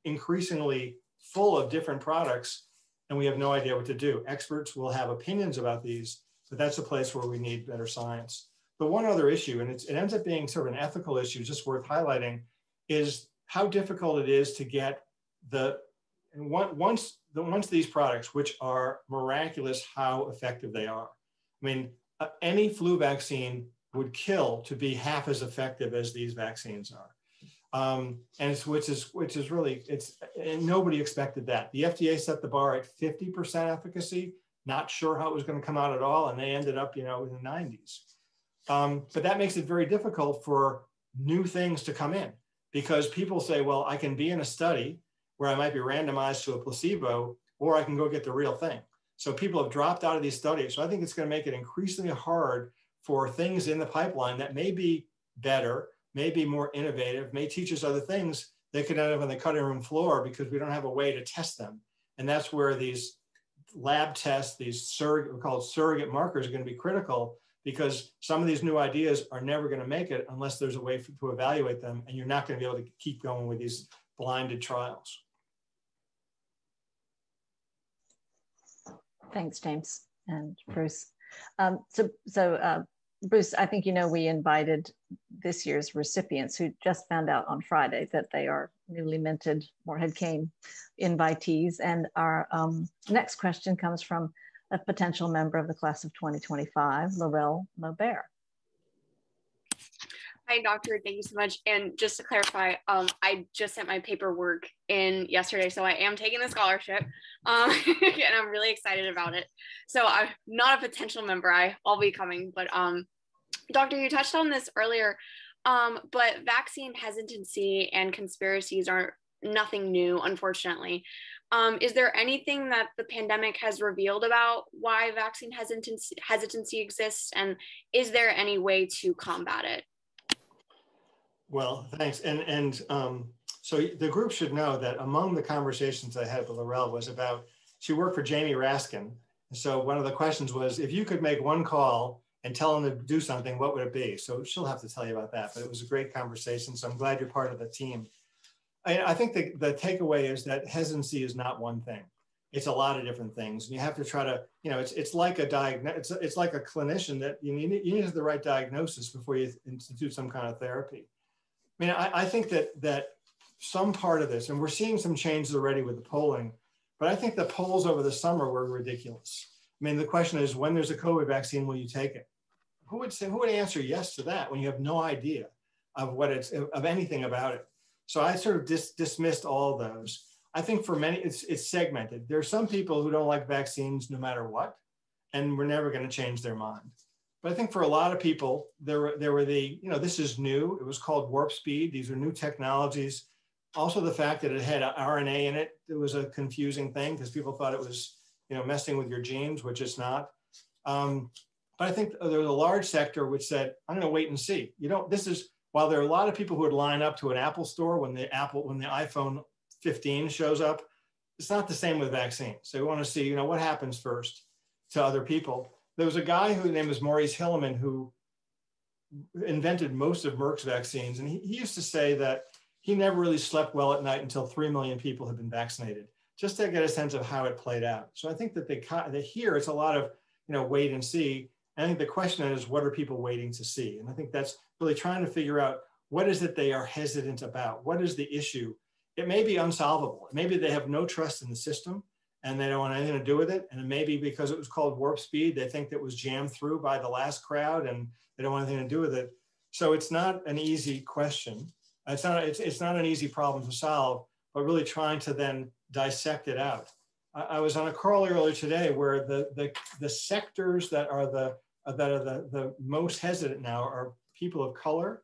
increasingly full of different products, and we have no idea what to do. Experts will have opinions about these, but that's a place where we need better science. But one other issue, and it ends up being sort of an ethical issue, just worth highlighting, is how difficult it is to get once these products, which are miraculous how effective they are. I mean, any flu vaccine would kill to be half as effective as these vaccines are. Which is really, and nobody expected that. The FDA set the bar at 50% efficacy. not sure how it was going to come out at all, and they ended up, in the 90s. But that makes it very difficult for new things to come in, because people say, well, I can be in a study where I might be randomized to a placebo, or I can go get the real thing. So people have dropped out of these studies. So I think it's going to make it increasingly hard for things in the pipeline that may be better, may be more innovative, may teach us other things. They could end up on the cutting room floor because we don't have a way to test them. And that's where these lab tests, these we call it surrogate markers, are going to be critical, because some of these new ideas are never going to make it unless there's a way to evaluate them, and you're not going to be able to keep going with these blinded trials. Thanks, James and Bruce. Bruce, I think we invited this year's recipients who just found out on Friday that they are newly minted Morehead-Cain invitees. And our next question comes from a potential member of the class of 2025, Laurelle Maubert. Hi, doctor. Thank you so much. And just to clarify, I just sent my paperwork in yesterday, so I am taking the scholarship, and I'm really excited about it. So I'm not a potential member. I'll be coming, but doctor, you touched on this earlier, but vaccine hesitancy and conspiracies are nothing new, unfortunately. Is there anything that the pandemic has revealed about why vaccine hesitancy exists, and is there any way to combat it? Well, thanks. So the group should know that among the conversations I had with Laurelle was about, she worked for Jamie Raskin. So one of the questions was, if you could make one call and tell them to do something, what would it be? So she'll have to tell you about that, but it was a great conversation. So I'm glad you're part of the team. I think the takeaway is that hesitancy is not one thing. It's a lot of different things. And you have to try to, it's like it's like a clinician that you need the right diagnosis before you institute some kind of therapy. I mean, I think that some part of this, and we're seeing some changes already with the polling, but I think the polls over the summer were ridiculous. I mean, the question is, when there's a COVID vaccine, will you take it? Who would answer yes to that when you have no idea of of anything about it? So I sort of dismissed all those. I think for many, it's segmented. There are some people who don't like vaccines no matter what, and we're never going to change their mind. But I think for a lot of people, there were this is new. It was called warp speed. These are new technologies. Also, the fact that it had RNA in it, it was a confusing thing because people thought it was, messing with your genes, which it's not. But I think there was a large sector which said, I'm going to wait and see. While there are a lot of people who would line up to an Apple store when the iPhone 15 shows up, it's not the same with vaccines. So we want to see, what happens first to other people. There was a guy whose name was Maurice Hilleman who invented most of Merck's vaccines. And he used to say that he never really slept well at night until 3 million people had been vaccinated, just to get a sense of how it played out. So I think that here it's a lot of, wait and see. And I think the question is, what are people waiting to see? And I think that's really trying to figure out, what is it they are hesitant about? What is the issue? It may be unsolvable. Maybe they have no trust in the system and they don't want anything to do with it. And it may be because it was called warp speed, they think that was jammed through by the last crowd and they don't want anything to do with it. So it's not an easy question. It's not an easy problem to solve, but really trying to then dissect it out. I was on a call earlier today where the sectors that are the most hesitant now are people of color.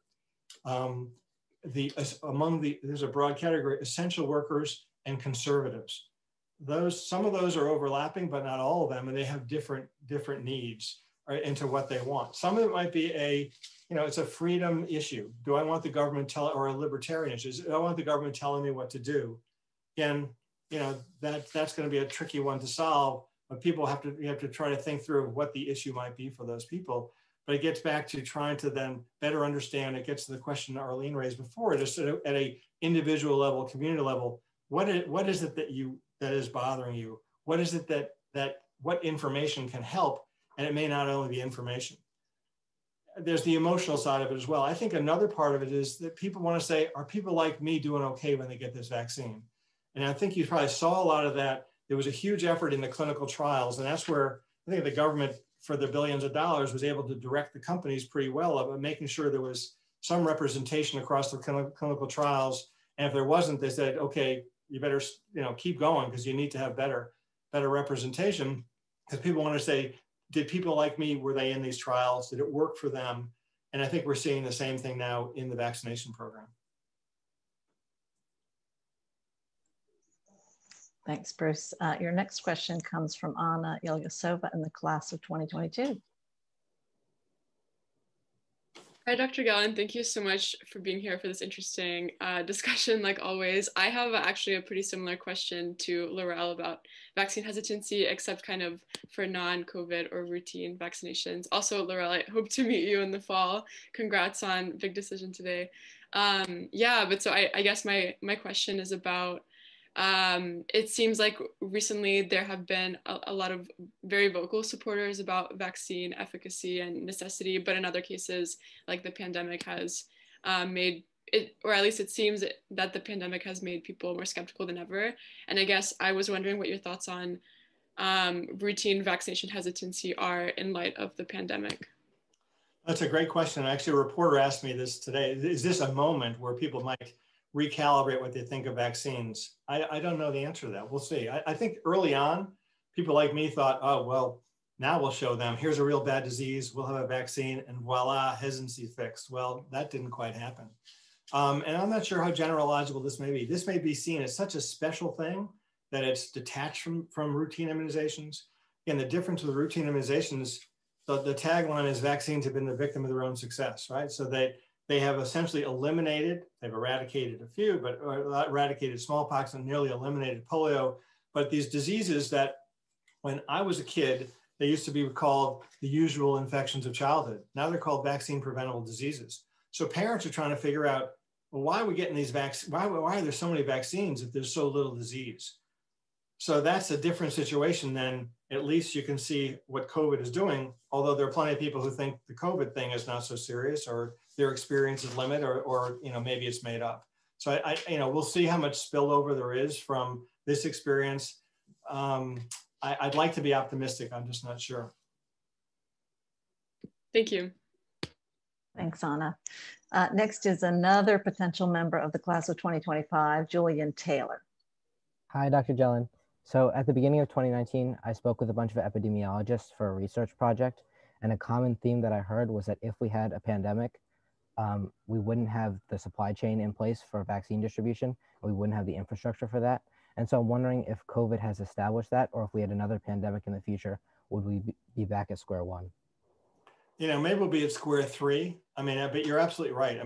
There's a broad category, essential workers and conservatives. Some of those are overlapping, but not all of them, and they have different needs into what they want. Some of it might be it's a freedom issue. Do I want the government or a libertarian issue? Do I want the government telling me what to do? Again, that's going to be a tricky one to solve, but you have to try to think through what the issue might be for those people. But it gets back to trying to then better understand. It gets to the question Arlene raised before, just at a individual level, community level. What is it that is bothering you? What is it what information can help? And it may not only be information. There's the emotional side of it as well. I think another part of it is that people want to say, are people like me doing okay when they get this vaccine? And I think you probably saw a lot of that. There was a huge effort in the clinical trials, and that's where I think the government, for the billions of dollars, was able to direct the companies pretty well about making sure there was some representation across the clinical trials. And if there wasn't, they said, okay, you better keep going because you need to have better representation. because people want to say, did people like me, were they in these trials? Did it work for them? And I think we're seeing the same thing now in the vaccination program. Thanks, Bruce. Your next question comes from Anna Ilyasova in the class of 2022. Hi, Dr. Gellin. Thank you so much for being here for this interesting discussion, like always. I have actually a pretty similar question to Laurelle about vaccine hesitancy, except kind of for non-COVID or routine vaccinations. Also, Laurelle, I hope to meet you in the fall. Congrats on big decision today. Yeah, but so I guess my question is about, it seems like recently there have been a lot of very vocal supporters about vaccine efficacy and necessity, but in other cases, like the pandemic has made it, or at least it seems that the pandemic has made people more skeptical than ever. And I guess I was wondering what your thoughts on routine vaccination hesitancy are in light of the pandemic. That's a great question. Actually, a reporter asked me this today. Is this a moment where people might recalibrate what they think of vaccines? I don't know the answer to that. We'll see. I think early on, people like me thought, oh, well, now we'll show them, here's a real bad disease, we'll have a vaccine, and voila, hesitancy fixed. Well, that didn't quite happen. And I'm not sure how generalizable this may be. This may be seen as such a special thing that it's detached from routine immunizations. Again, the difference with routine immunizations, the tagline is vaccines have been the victim of their own success, right? So they have essentially eliminated, they've eradicated a few, but eradicated smallpox and nearly eliminated polio. But these diseases that when I was a kid, they used to be called the usual infections of childhood. Now they're called vaccine preventable diseases. So parents are trying to figure out, well, why are we getting these vaccines? Why are there so many vaccines if there's so little disease? So that's a different situation than at least you can see what COVID is doing, although there are plenty of people who think the COVID thing is not so serious or their experience is limited or maybe it's made up. So we'll see how much spillover there is from this experience. I'd like to be optimistic. I'm just not sure. Thank you. Thanks, Anna. Next is another potential member of the class of 2025, Julian Taylor. Hi, Dr. Gellin. So at the beginning of 2019, I spoke with a bunch of epidemiologists for a research project, and a common theme that I heard was that if we had a pandemic, we wouldn't have the supply chain in place for vaccine distribution, and we wouldn't have the infrastructure for that. And so I'm wondering if COVID has established that, or if we had another pandemic in the future, would we be back at square one? Maybe we'll be at square three. But you're absolutely right.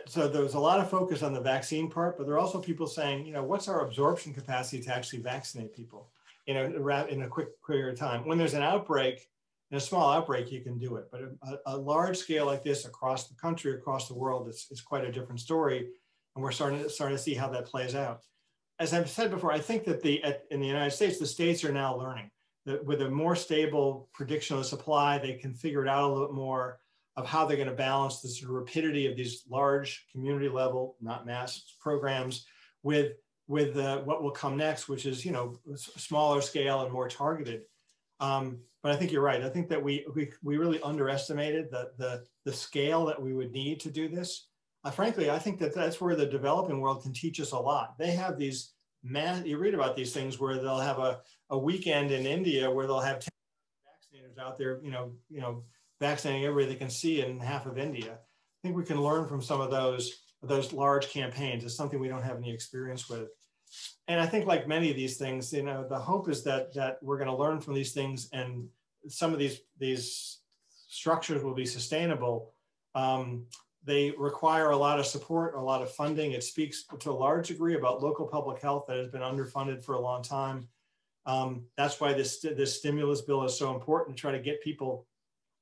So there was a lot of focus on the vaccine part, but there are also people saying, what's our absorption capacity to actually vaccinate people, in a quick period of time? When there's an outbreak, in a small outbreak, you can do it. But a large scale like this across the country, across the world, it's quite a different story. And we're starting to see how that plays out. As I've said before, I think that in the United States, the states are now learning that with a more stable prediction of the supply, they can figure it out a little bit more of how they're going to balance the sort of rapidity of these large community level, not mass programs with what will come next, which is, smaller scale and more targeted. But I think you're right. I think that we really underestimated the scale that we would need to do this. Frankly, I think that's where the developing world can teach us a lot. They have these you read about these things where they'll have a weekend in India where they'll have 10 vaccinators out there, vaccinating everybody they can see in half of India. I think we can learn from some of those large campaigns. It's something we don't have any experience with. And I think like many of these things, the hope is that we're going to learn from these things and some of these structures will be sustainable. They require a lot of support, a lot of funding. It speaks to a large degree about local public health that has been underfunded for a long time. That's why this stimulus bill is so important to try to get people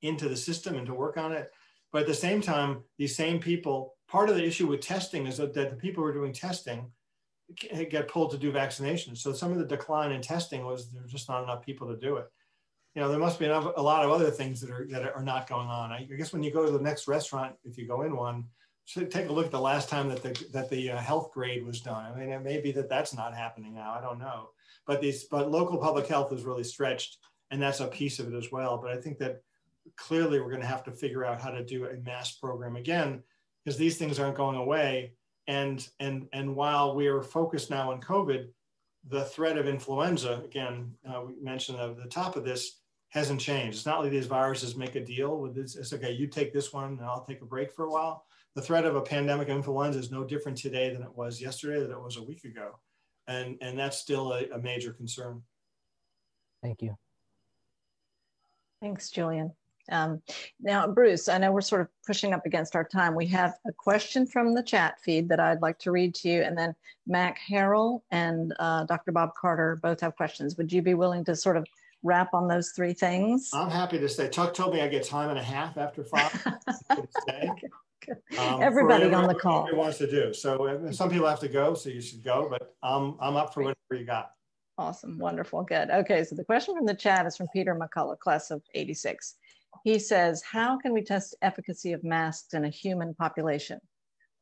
into the system and to work on it. But at the same time, these same people, part of the issue with testing is that the people who are doing testing get pulled to do vaccinations. So some of the decline in testing was there's just not enough people to do it. There must be a lot of other things that are not going on. I guess when you go to the next restaurant, if you go in one, take a look at the last time that the health grade was done. It may be that's not happening now. I don't know. But local public health is really stretched, and that's a piece of it as well. But I think that clearly we're going to have to figure out how to do a mass program again, because these things aren't going away. And while we are focused now on COVID, the threat of influenza, again, we mentioned at the top of this, hasn't changed. It's not like these viruses make a deal with this. It's okay, you take this one and I'll take a break for a while. The threat of a pandemic influenza is no different today than it was yesterday, than it was a week ago. And that's still a major concern. Thank you. Thanks, Julian. Now, Bruce, I know we're sort of pushing up against our time. We have a question from the chat feed that I'd like to read to you, and then Mack Harrell and Dr. Bob Carter both have questions. Would you be willing to sort of wrap on those three things? I'm happy to stay. Chuck told me I get time and a half after 5 to stay. Everybody on the call. Everybody wants to do. So some people have to go, so you should go, but I'm up for whatever you got. Awesome, wonderful, good. Okay, so the question from the chat is from Peter McCullough, class of '86. He says, how can we test efficacy of masks in a human population?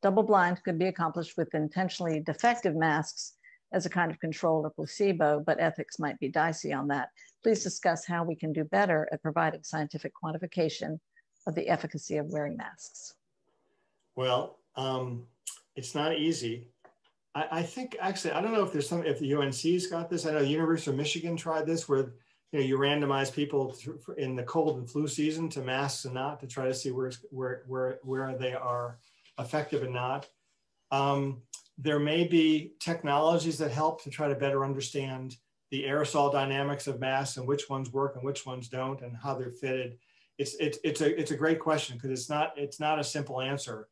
Double blind could be accomplished with intentionally defective masks as a kind of control or placebo, but ethics might be dicey on that. Please discuss how we can do better at providing scientific quantification of the efficacy of wearing masks. Well, it's not easy. I think actually, I don't know if there's some, if the UNC's got this. I know the University of Michigan tried this where you randomize people in the cold and flu season to masks and not, to try to see where they are effective and not. There may be technologies that help to try to better understand the aerosol dynamics of masks and which ones work and which ones don't and how they're fitted. It's a great question because it's not a simple answer.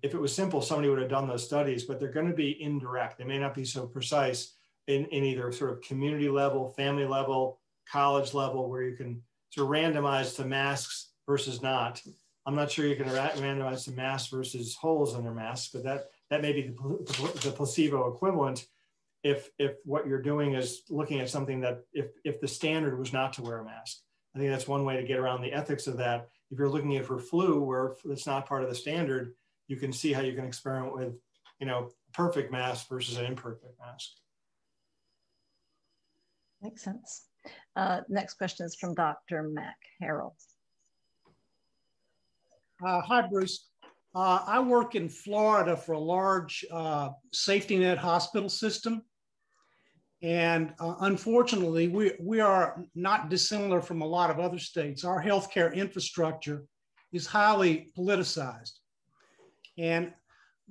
If it was simple, somebody would have done those studies, but they're going to be indirect. They may not be so precise in either sort of community level, family level, college level, where you can sort of randomize to masks versus not. I'm not sure you can randomize to masks versus holes in their masks, but that may be the placebo equivalent if what you're doing is looking at something that if the standard was not to wear a mask. I think that's one way to get around the ethics of that. If you're looking at for flu, where it's not part of the standard, you can see how you can experiment with, perfect mask versus an imperfect mask. Makes sense. Next question is from Dr. Mack Harrell. Hi, Bruce. I work in Florida for a large safety net hospital system. And unfortunately, we are not dissimilar from a lot of other states. Our healthcare infrastructure is highly politicized. And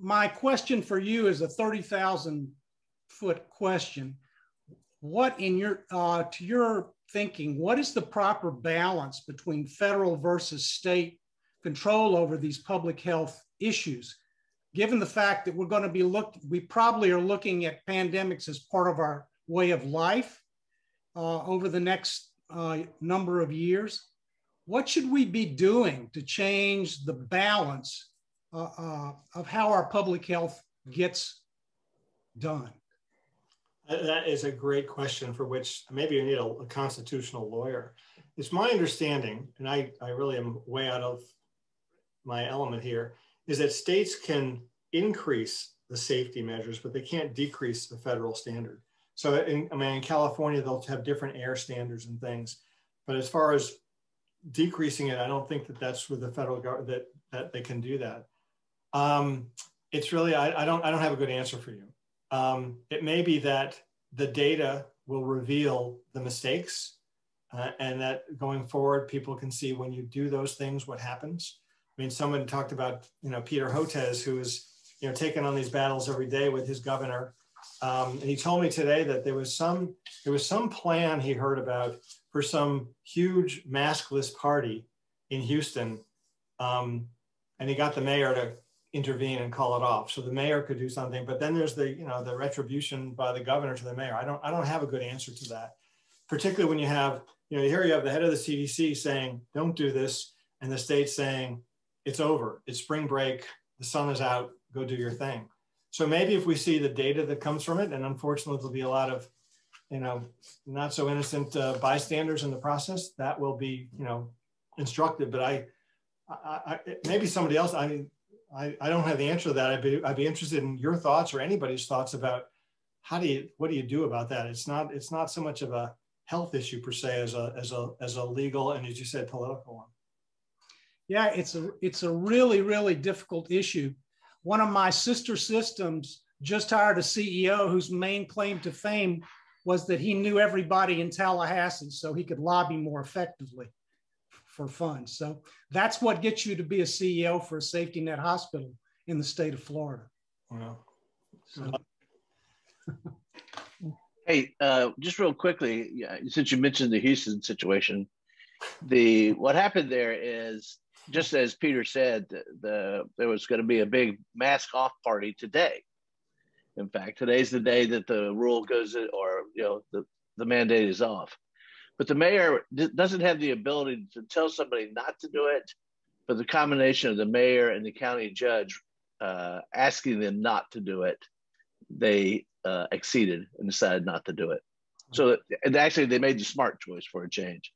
my question for you is a 30,000-foot question. What in to your thinking, what is the proper balance between federal versus state control over these public health issues? Given the fact that we're going to be we probably are looking at pandemics as part of our way of life over the next number of years. What should we be doing to change the balance of how our public health gets done? That is a great question for which maybe you need a constitutional lawyer. It's my understanding, and I really am way out of my element here, is that states can increase the safety measures, but they can't decrease the federal standard. So in California, they'll have different air standards and things. But as far as decreasing it, I don't think that that's with the federal government that they can do that. It's really, I don't have a good answer for you. It may be that the data will reveal the mistakes and that going forward, people can see when you do those things, what happens. I mean, someone talked about, Peter Hotez, who is, taking on these battles every day with his governor. And he told me today that there was some plan he heard about for some huge maskless party in Houston. And he got the mayor to intervene and call it off. So the mayor could do something, but then there's the, the retribution by the governor to the mayor. I don't have a good answer to that, particularly when you have, here you have the head of the CDC saying, don't do this. And the state saying, it's over, it's spring break, the sun is out, go do your thing. So maybe if we see the data that comes from it, and unfortunately there'll be a lot of, not so innocent bystanders in the process, that will be, instructive. But maybe somebody else, I don't have the answer to that. I'd be interested in your thoughts or anybody's thoughts about what do you do about that? It's not so much of a health issue per se as a legal and, as you said, political one. Yeah, it's a really, really difficult issue. One of my sister systems just hired a CEO whose main claim to fame was that he knew everybody in Tallahassee so he could lobby more effectively for funds. So that's what gets you to be a CEO for a safety net hospital in the state of Florida. Wow. So. Hey, just real quickly, since you mentioned the Houston situation, what happened there is, just as Peter said, there was going to be a big mask off party today. In fact, today's the day that the rule goes, or the mandate is off. But the mayor doesn't have the ability to tell somebody not to do it. But the combination of the mayor and the county judge asking them not to do it, they exceeded and decided not to do it. So, and actually, they made the smart choice for a change.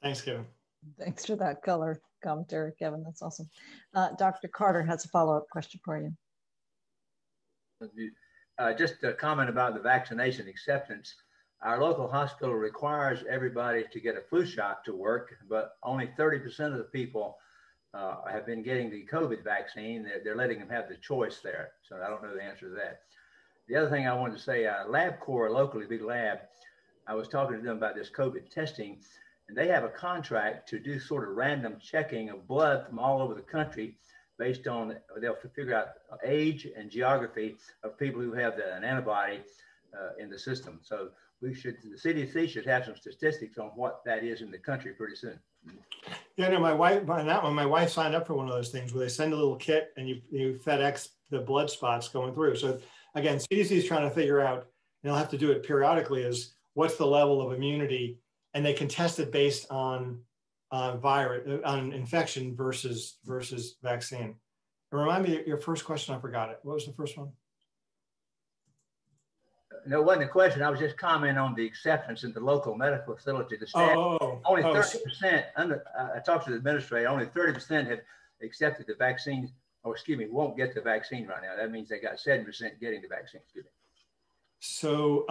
Thanks, Kevin. Thanks for that color commentary, Kevin. That's awesome. Dr. Carter has a follow-up question for you. Just a comment about the vaccination acceptance. Our local hospital requires everybody to get a flu shot to work, but only 30% of the people have been getting the COVID vaccine. They're letting them have the choice there. So I don't know the answer to that. The other thing I wanted to say, LabCorp locally, big lab, I was talking to them about this COVID testing, and they have a contract to do sort of random checking of blood from all over the country based on, they'll figure out age and geography of people who have an antibody in the system. So the CDC should have some statistics on what that is in the country pretty soon. Yeah, no, my wife signed up for one of those things where they send a little kit and you FedEx the blood spots going through. So again, CDC is trying to figure out, and they'll have to do it periodically, is what's the level of immunity, and they can test it based on on infection versus vaccine. And remind me your first question. I forgot it. What was the first one? No, it wasn't a question. I was just commenting on the acceptance in the local medical facility. The staff, only 30%, I talked to the administrator, only 30% have accepted the vaccine, or excuse me, won't get the vaccine right now. That means they got 7% getting the vaccine. So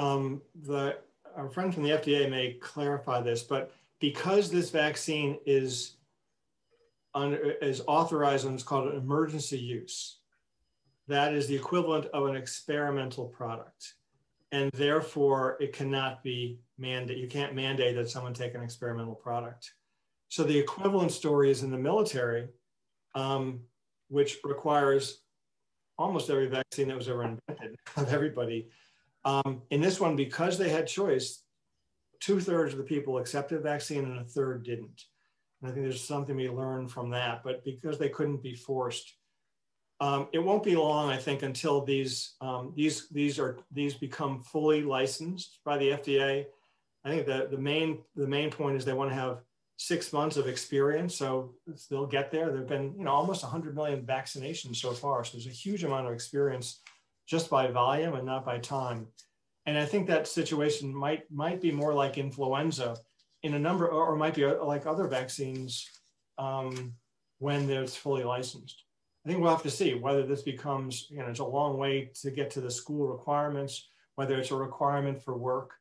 our friend from the FDA may clarify this, but because this vaccine is authorized and it's called an emergency use, that is the equivalent of an experimental product. And therefore, it cannot be mandated. You can't mandate that someone take an experimental product. So the equivalent story is in the military, which requires almost every vaccine that was ever invented of everybody. In this one, because they had choice, 2/3 of the people accepted vaccine and 1/3 didn't. And I think there's something we learned from that, but because they couldn't be forced, it won't be long, I think, until these become fully licensed by the FDA. I think that the main point is they want to have 6 months of experience, so they'll get there. There've been almost 100 million vaccinations so far, so there's a huge amount of experience just by volume and not by time. And I think that situation might be more like influenza in a number, or might be like other vaccines when it's fully licensed. I think we'll have to see whether this becomes, it's a long way to get to the school requirements, whether it's a requirement for work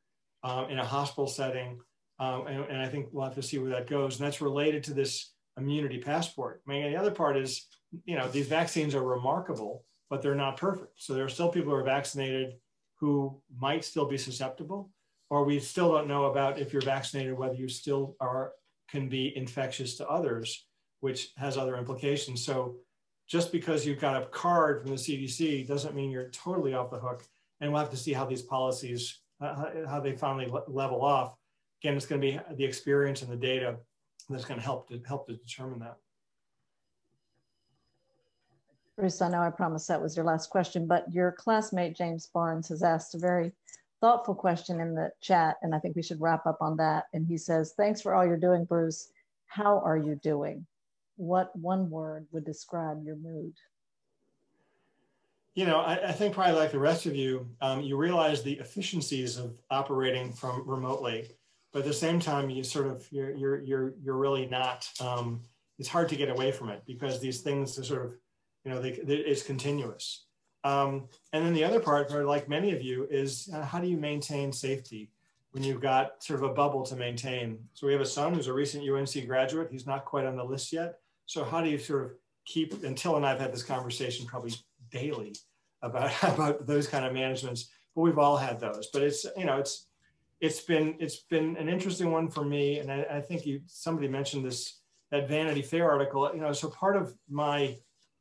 in a hospital setting. And I think we'll have to see where that goes. And that's related to this immunity passport. I mean, the other part is, these vaccines are remarkable, but they're not perfect. So there are still people who are vaccinated who might still be susceptible, or we still don't know about, if you're vaccinated, whether you still can be infectious to others, which has other implications. So just because you've got a card from the CDC doesn't mean you're totally off the hook. And we'll have to see how these policies, how they finally level off. Again, it's going to be the experience and the data that's going to help to determine that. Bruce, I know I promised that was your last question, but your classmate, James Barnes, has asked a very thoughtful question in the chat, and I think we should wrap up on that. And he says, thanks for all you're doing, Bruce. How are you doing? What one word would describe your mood? I think probably like the rest of you, you realize the efficiencies of operating from remotely, but at the same time, you're really not. It's hard to get away from it because these things are sort of, it's continuous. And then the other part, like many of you, is how do you maintain safety when you've got sort of a bubble to maintain? So we have a son who's a recent UNC graduate. He's not quite on the list yet. So how do you sort of keep, and Till and I have had this conversation probably daily about those kind of managements, but we've all had those. But it's, you know, it's been an interesting one for me. And I think somebody mentioned that Vanity Fair article, you know, so part of my,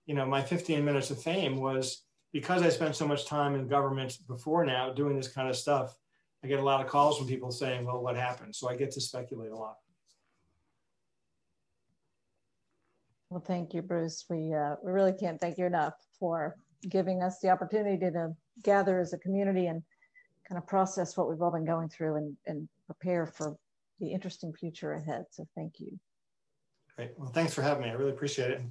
you know, my 15 minutes of fame was because I spent so much time in government before now doing this kind of stuff. I get a lot of calls from people saying, well, what happened? So I get to speculate a lot. Well, thank you, Bruce. We really can't thank you enough for giving us the opportunity to gather as a community and kind of process what we've all been going through and prepare for the interesting future ahead. So thank you. Great. Well, thanks for having me. I really appreciate it.